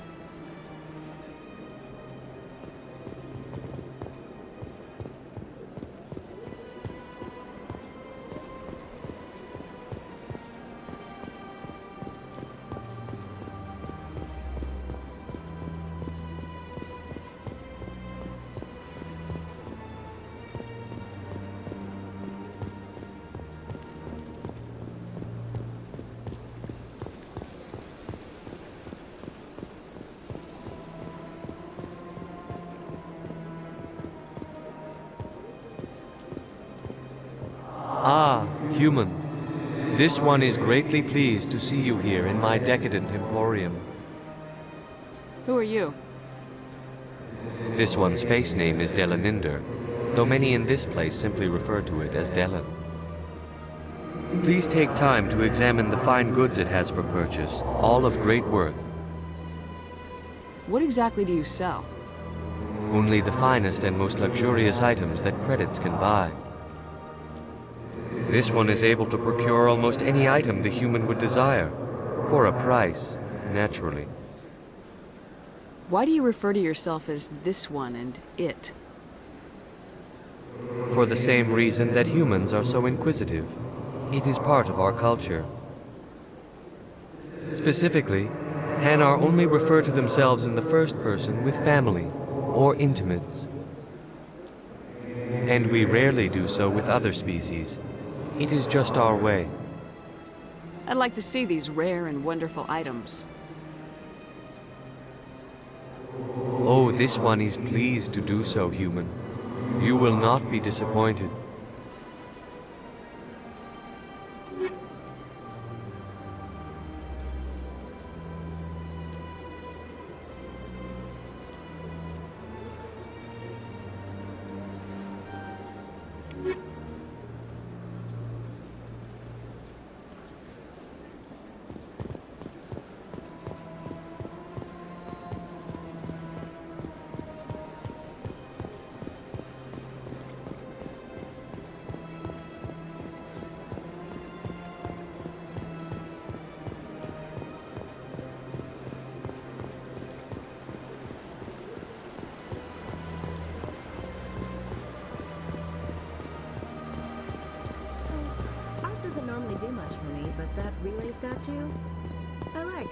Ah, human. This one is greatly pleased to see you here in my decadent emporium. Who are you? This one's face name is Delaninder, though many in this place simply refer to it as Delan. Please take time to examine the fine goods it has for purchase, all of great worth. What exactly do you sell? Only the finest and most luxurious items that credits can buy. This one is able to procure almost any item the human would desire, for a price, naturally. Why do you refer to yourself as this one and it? For the same reason that humans are so inquisitive. It is part of our culture. Specifically, Hanar only refer to themselves in the first person with family or intimates. And we rarely do so with other species. It is just our way. I'd like to see these rare and wonderful items. Oh, this one is pleased to do so, human. You will not be disappointed. really do much for me, but that relay statue, I like.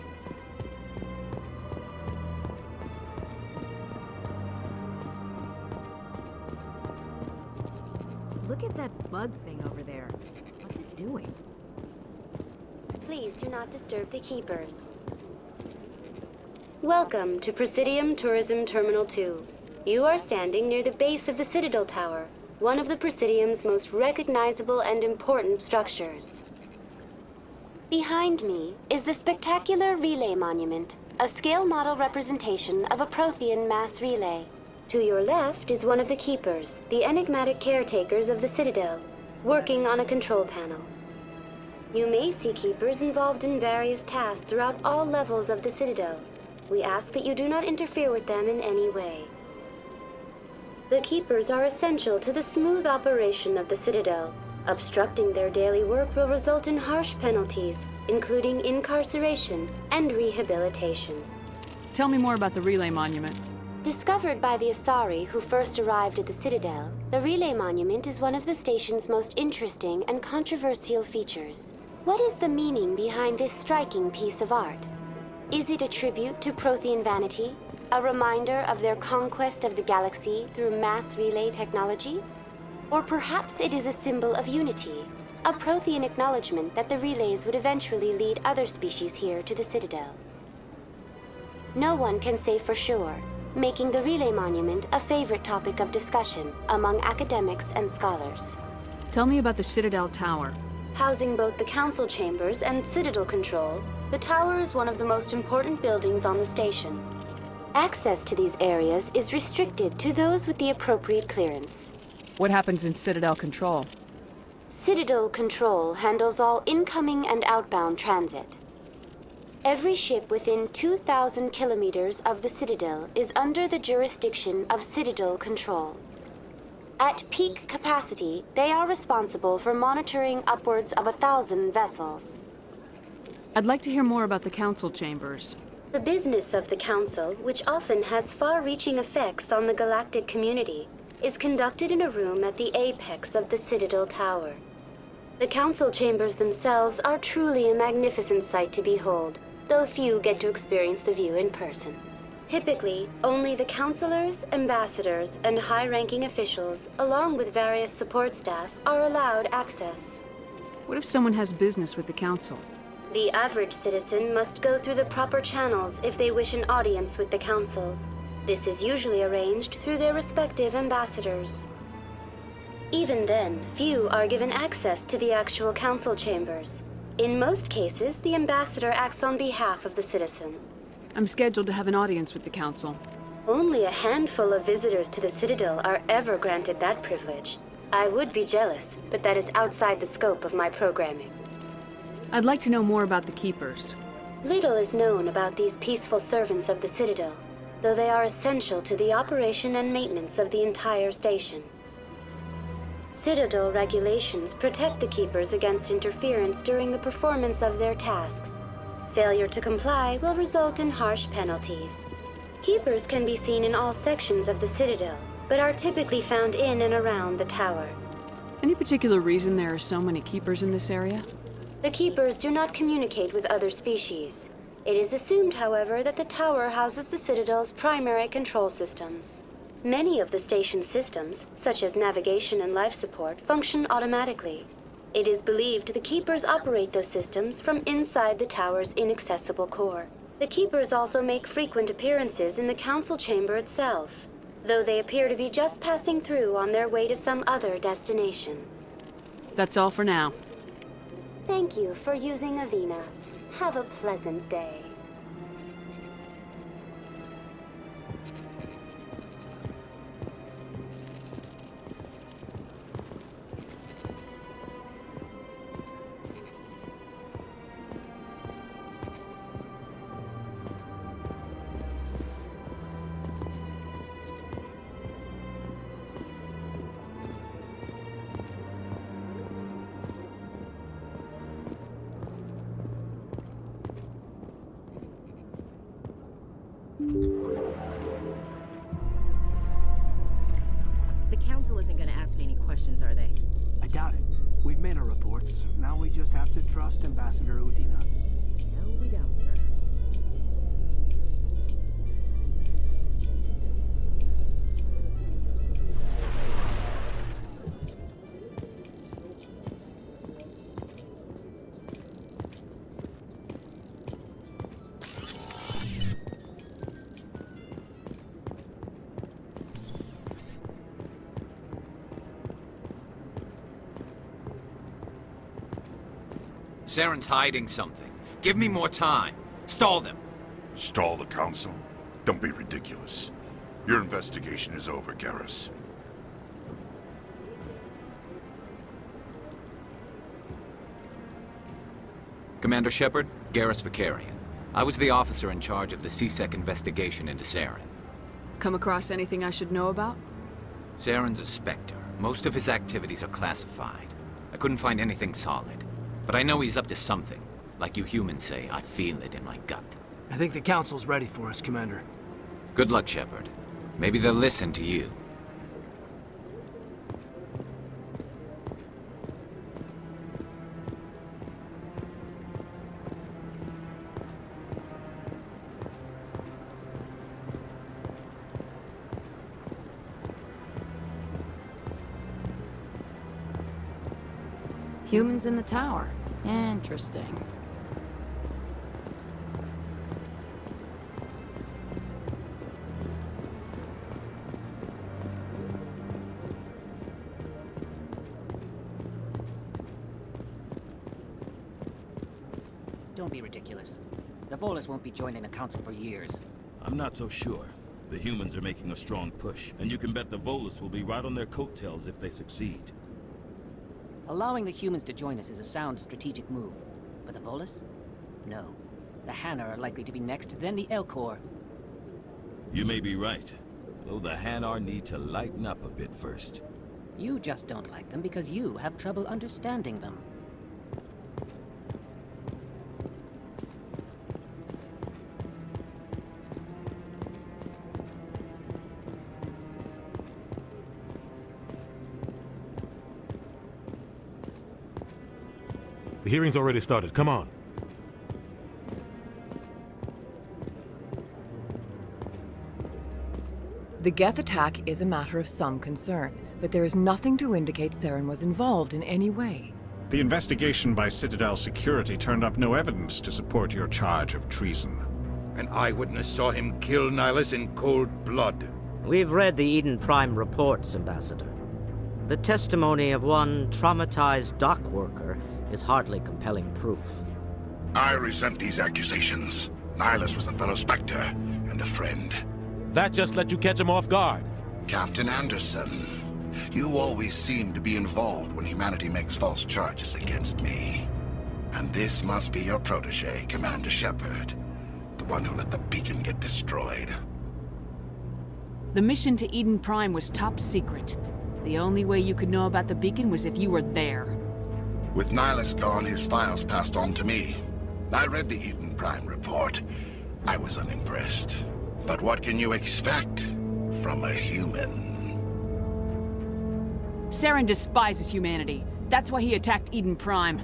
Look at that bug thing over there. What's it doing? Please do not disturb the keepers. Welcome to Presidium Tourism Terminal 2. You are standing near the base of the Citadel Tower, one of the Presidium's most recognizable and important structures. Behind me is the spectacular Relay Monument, a scale model representation of a Prothean mass relay. To your left is one of the keepers, the enigmatic caretakers of the Citadel, working on a control panel. You may see keepers involved in various tasks throughout all levels of the Citadel. We ask that you do not interfere with them in any way. The keepers are essential to the smooth operation of the Citadel. Obstructing their daily work will result in harsh penalties, including incarceration and rehabilitation. Tell me more about the Relay Monument. Discovered by the Asari who first arrived at the Citadel, the Relay Monument is one of the station's most interesting and controversial features. What is the meaning behind this striking piece of art? Is it a tribute to Prothean vanity? A reminder of their conquest of the galaxy through mass relay technology? Or perhaps it is a symbol of unity, a Prothean acknowledgement that the relays would eventually lead other species here to the Citadel. No one can say for sure, making the Relay Monument a favorite topic of discussion among academics and scholars. Tell me about the Citadel Tower. Housing both the council chambers and Citadel control, the tower is one of the most important buildings on the station. Access to these areas is restricted to those with the appropriate clearance. What happens in Citadel control? Citadel control handles all incoming and outbound transit. Every ship within 2,000 kilometers of the Citadel is under the jurisdiction of Citadel control. At peak capacity, they are responsible for monitoring upwards of 1,000 vessels. I'd like to hear more about the council chambers. The business of the Council, which often has far-reaching effects on the galactic community, is conducted in a room at the apex of the Citadel Tower. The Council chambers themselves are truly a magnificent sight to behold, though few get to experience the view in person. Typically, only the councilors, ambassadors, and high-ranking officials, along with various support staff, are allowed access. What if someone has business with the council? The average citizen must go through the proper channels if they wish an audience with the council. This is usually arranged through their respective ambassadors. Even then, few are given access to the actual council chambers. In most cases, the ambassador acts on behalf of the citizen. I'm scheduled to have an audience with the council. Only a handful of visitors to the Citadel are ever granted that privilege. I would be jealous, but that is outside the scope of my programming. I'd like to know more about the keepers. Little is known about these peaceful servants of the Citadel, though they are essential to the operation and maintenance of the entire station. Citadel regulations protect the keepers against interference during the performance of their tasks. Failure to comply will result in harsh penalties. Keepers can be seen in all sections of the Citadel, but are typically found in and around the tower. Any particular reason there are so many keepers in this area? The keepers do not communicate with other species. It is assumed, however, that the tower houses the Citadel's primary control systems. Many of the station's systems, such as navigation and life support, function automatically. It is believed the keepers operate those systems from inside the tower's inaccessible core. The keepers also make frequent appearances in the council chamber itself, though they appear to be just passing through on their way to some other destination. That's all for now. Thank you for using Avina. Have a pleasant day. The council isn't gonna ask me any questions, are they? I doubt it. We've made our reports. Now we just just have to trust Ambassador Udina. No, we don't, sir. Saren's hiding something. Give me more time. Stall them. Stall the council? Don't be ridiculous. Your investigation is over, Garrus. Commander Shepard, Garrus Vicarian. I was the officer in charge of the C-Sec investigation into Saren. Come across anything I should know about? Saren's a Spectre. Most of his activities are classified. I couldn't find anything solid. But I know he's up to something. Like you humans say, I feel it in my gut. I think the Council's ready for us, Commander. Good luck, Shepard. Maybe they'll listen to you. Humans in the tower. Interesting. Don't be ridiculous. The Volus won't be joining the Council for years. I'm not so sure. The humans are making a strong push, and you can bet the Volus will be right on their coattails if they succeed. Allowing the humans to join us is a sound strategic move. But the Volus? No. The Hanna are likely to be next, then the Elcor. You may be right, though the Hanar need to lighten up a bit first. You just don't like them because you have trouble understanding them. The hearing's already started. Come on. The Geth attack is a matter of some concern, but there is nothing to indicate Saren was involved in any way. The investigation by Citadel security turned up no evidence to support your charge of treason. An eyewitness saw him kill Nihilus in cold blood. We've read the Eden Prime reports, Ambassador. The testimony of one traumatized dock worker is hardly compelling proof. I resent these accusations. Nihilus was a fellow Spectre and a friend. That just let you catch him off guard. Captain Anderson, you always seem to be involved when humanity makes false charges against me. And this must be your protege, Commander Shepard. The one who let the beacon get destroyed. The mission to Eden Prime was top secret. The only way you could know about the beacon was if you were there. With Nihilus gone, his files passed on to me. I read the Eden Prime report. I was unimpressed. But what can you expect from a human? Saren despises humanity. That's why he attacked Eden Prime.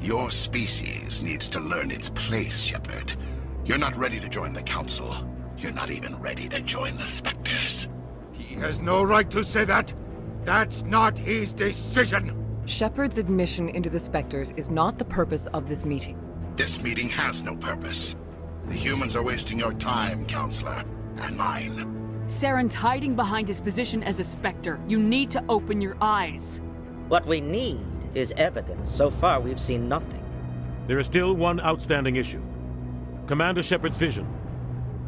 Your species needs to learn its place, Shepard. You're not ready to join the Council. You're not even ready to join the Spectres. He has no right to say that. That's not his decision. Shepard's admission into the Spectres is not the purpose of this meeting. This meeting has no purpose. The humans are wasting your time, Counselor, and mine. Saren's hiding behind his position as a Spectre. You need to open your eyes. What we need is evidence. So far, we've seen nothing. There is still one outstanding issue. Commander Shepard's vision.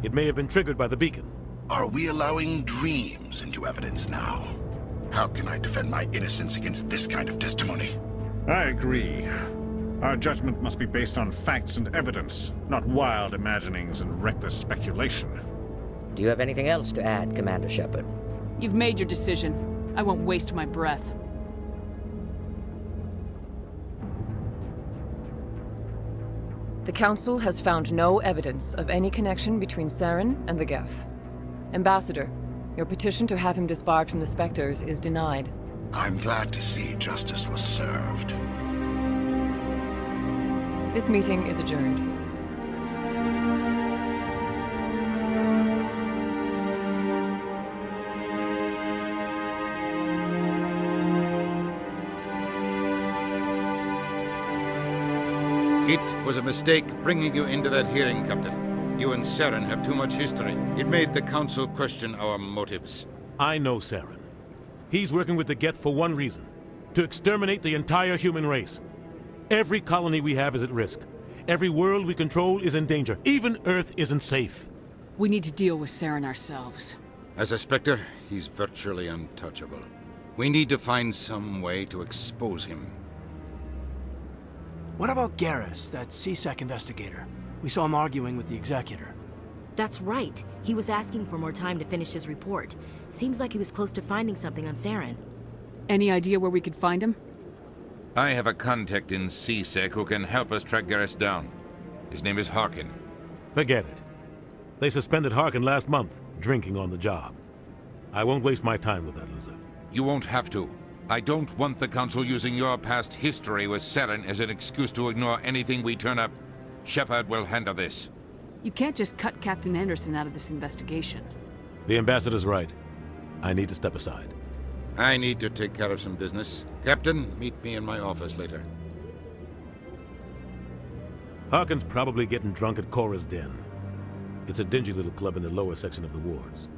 It may have been triggered by the beacon. Are we allowing dreams into evidence now? How can I defend my innocence against this kind of testimony? I agree. Our judgment must be based on facts and evidence, not wild imaginings and reckless speculation. Do you have anything else to add, Commander Shepard? You've made your decision. I won't waste my breath. The Council has found no evidence of any connection between Saren and the Geth. Ambassador, your petition to have him disbarred from the Spectres is denied. I'm glad to see justice was served. This meeting is adjourned. It was a mistake bringing you into that hearing, Captain. You and Saren have too much history. It made the Council question our motives. I know Saren. He's working with the Geth for one reason: to exterminate the entire human race. Every colony we have is at risk. Every world we control is in danger. Even Earth isn't safe. We need to deal with Saren ourselves. As a Spectre, he's virtually untouchable. We need to find some way to expose him. What about Garrus, that CSEC investigator? We saw him arguing with the Executor. That's right. He was asking for more time to finish his report. Seems like he was close to finding something on Saren. Any idea where we could find him? I have a contact in CSEC who can help us track Garrus down. His name is Harkin. Forget it. They suspended Harkin last month, drinking on the job. I won't waste my time with that loser. You won't have to. I don't want the Council using your past history with Saren as an excuse to ignore anything we turn up. Shepard will handle this. You can't just cut Captain Anderson out of this investigation. The Ambassador's right. I need to step aside. I need to take care of some business. Captain, meet me in my office later. Harkin's probably getting drunk at Cora's Den. It's a dingy little club in the lower section of the wards.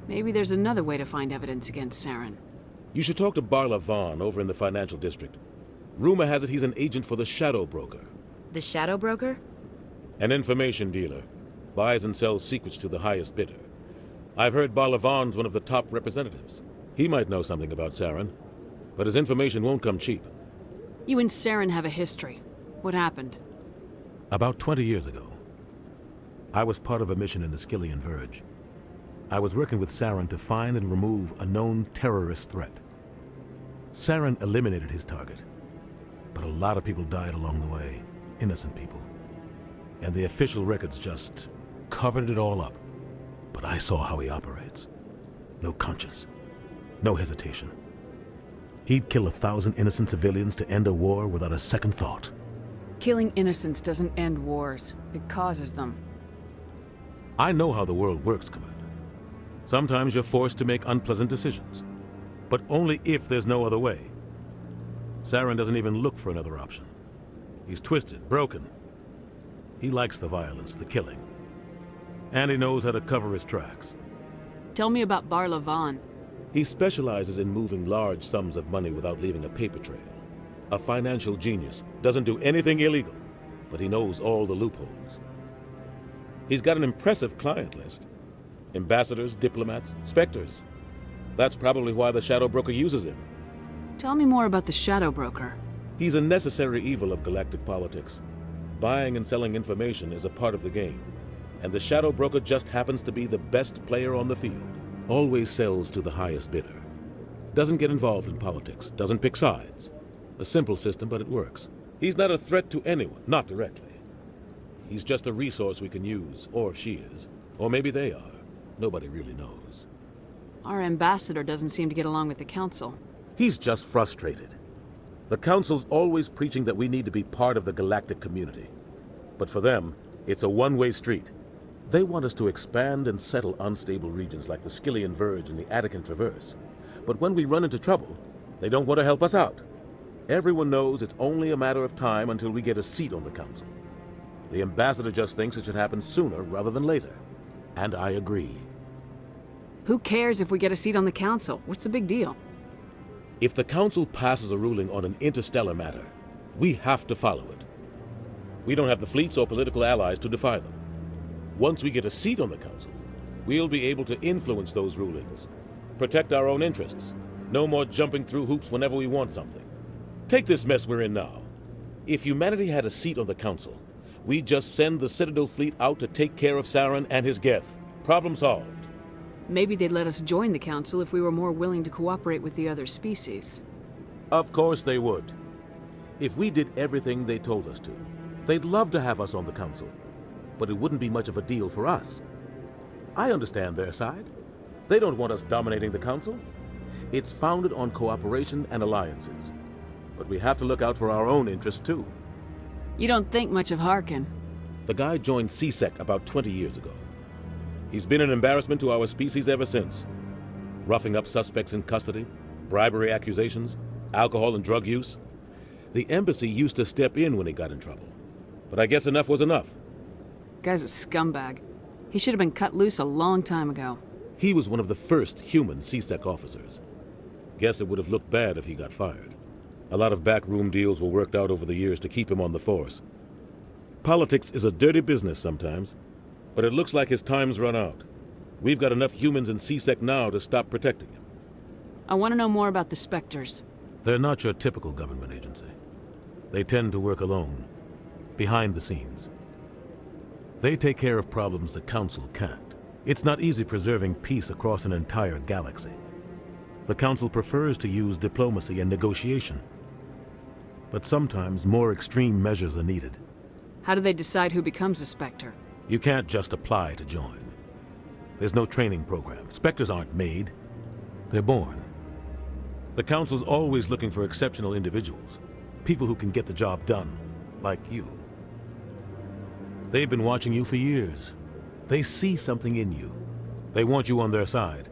Maybe there's another way to find evidence against Saren. You should talk to Barla Vaughn over in the financial district. Rumor has it he's an agent for the Shadow Broker. The Shadow Broker? An information dealer. Buys and sells secrets to the highest bidder. I've heard Barla Vaughn's one of the top representatives. He might know something about Saren, but his information won't come cheap. You and Saren have a history. What happened? About 20 years ago, I was part of a mission in the Skillian Verge. I was working with Saren to find and remove a known terrorist threat. Saren eliminated his target, but a lot of people died along the way, innocent people. And the official records just covered it all up. But I saw how he operates. No conscience, no hesitation. He'd kill 1,000 innocent civilians to end a war without a second thought. Killing innocents doesn't end wars. It causes them. I know how the world works, Commander. Sometimes you're forced to make unpleasant decisions, but only if there's no other way. Saren doesn't even look for another option. He's twisted, broken. He likes the violence, the killing. And he knows how to cover his tracks. Tell me about Barla Vaughn. He specializes in moving large sums of money without leaving a paper trail. A financial genius, doesn't do anything illegal, but he knows all the loopholes. He's got an impressive client list. Ambassadors, diplomats, Spectres. That's probably why the Shadow Broker uses him. Tell me more about the Shadow Broker. He's a necessary evil of galactic politics. Buying and selling information is a part of the game, and the Shadow Broker just happens to be the best player on the field. Always sells to the highest bidder. Doesn't get involved in politics, doesn't pick sides. A simple system, but it works. He's not a threat to anyone, not directly. He's just a resource we can use, or she is. Or maybe they are. Nobody really knows. Our ambassador doesn't seem to get along with the Council. He's just frustrated. The Council's always preaching that we need to be part of the galactic community. But for them, it's a one-way street. They want us to expand and settle unstable regions like the Skillian Verge and the Attican Traverse. But when we run into trouble, they don't want to help us out. Everyone knows it's only a matter of time until we get a seat on the Council. The ambassador just thinks it should happen sooner rather than later. And I agree. Who cares if we get a seat on the Council? What's the big deal? If the Council passes a ruling on an interstellar matter, we have to follow it. We don't have the fleets or political allies to defy them. Once we get a seat on the Council, we'll be able to influence those rulings, protect our own interests. No more jumping through hoops whenever we want something. Take this mess we're in now. If humanity had a seat on the Council, we'd just send the Citadel fleet out to take care of Saren and his Geth. Problem solved. Maybe they'd let us join the Council if we were more willing to cooperate with the other species. Of course they would. If we did everything they told us to, they'd love to have us on the Council. But it wouldn't be much of a deal for us. I understand their side. They don't want us dominating the Council. It's founded on cooperation and alliances. But we have to look out for our own interests too. You don't think much of Harkin. The guy joined CSEC about 20 years ago. He's been an embarrassment to our species ever since. Roughing up suspects in custody, bribery accusations, alcohol and drug use. The embassy used to step in when he got in trouble. But I guess enough was enough. Guy's a scumbag. He should have been cut loose a long time ago. He was one of the first human CSEC officers. Guess it would have looked bad if he got fired. A lot of backroom deals were worked out over the years to keep him on the force. Politics is a dirty business sometimes, but it looks like his time's run out. We've got enough humans in CSEC now to stop protecting him. I want to know more about the Spectres. They're not your typical government agency. They tend to work alone, behind the scenes. They take care of problems the Council can't. It's not easy preserving peace across an entire galaxy. The Council prefers to use diplomacy and negotiation. But sometimes more extreme measures are needed. How do they decide who becomes a Spectre? You can't just apply to join. There's no training program. Spectres aren't made. They're born. The Council's always looking for exceptional individuals. People who can get the job done, like you. They've been watching you for years. They see something in you. They want you on their side.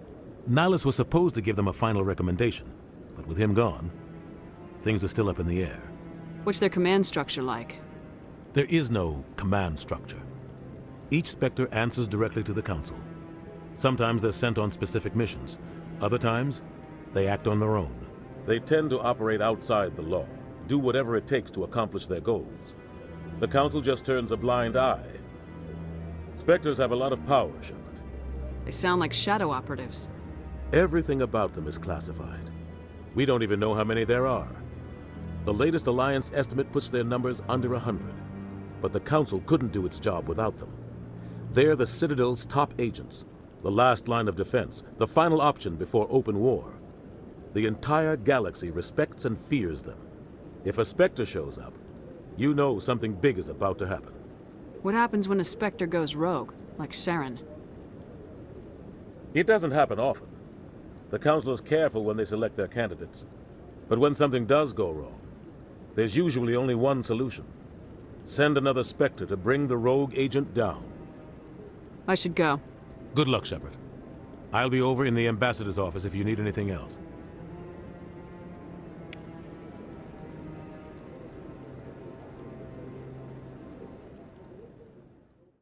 Nihilus was supposed to give them a final recommendation, but with him gone, things are still up in the air. What's their command structure like? There is no command structure. Each Spectre answers directly to the Council. Sometimes they're sent on specific missions. Other times, they act on their own. They tend to operate outside the law, do whatever it takes to accomplish their goals. The Council just turns a blind eye. Spectres have a lot of power, Shepard. They sound like shadow operatives. Everything about them is classified. We don't even know how many there are. The latest Alliance estimate puts their numbers under 100. But the Council couldn't do its job without them. They're the Citadel's top agents, the last line of defense, the final option before open war. The entire galaxy respects and fears them. If a Spectre shows up, you know something big is about to happen. What happens when a Spectre goes rogue, like Saren? It doesn't happen often. The Council is careful when they select their candidates. But when something does go wrong, there's usually only one solution. Send another Spectre to bring the rogue agent down. I should go. Good luck, Shepard. I'll be over in the ambassador's office if you need anything else.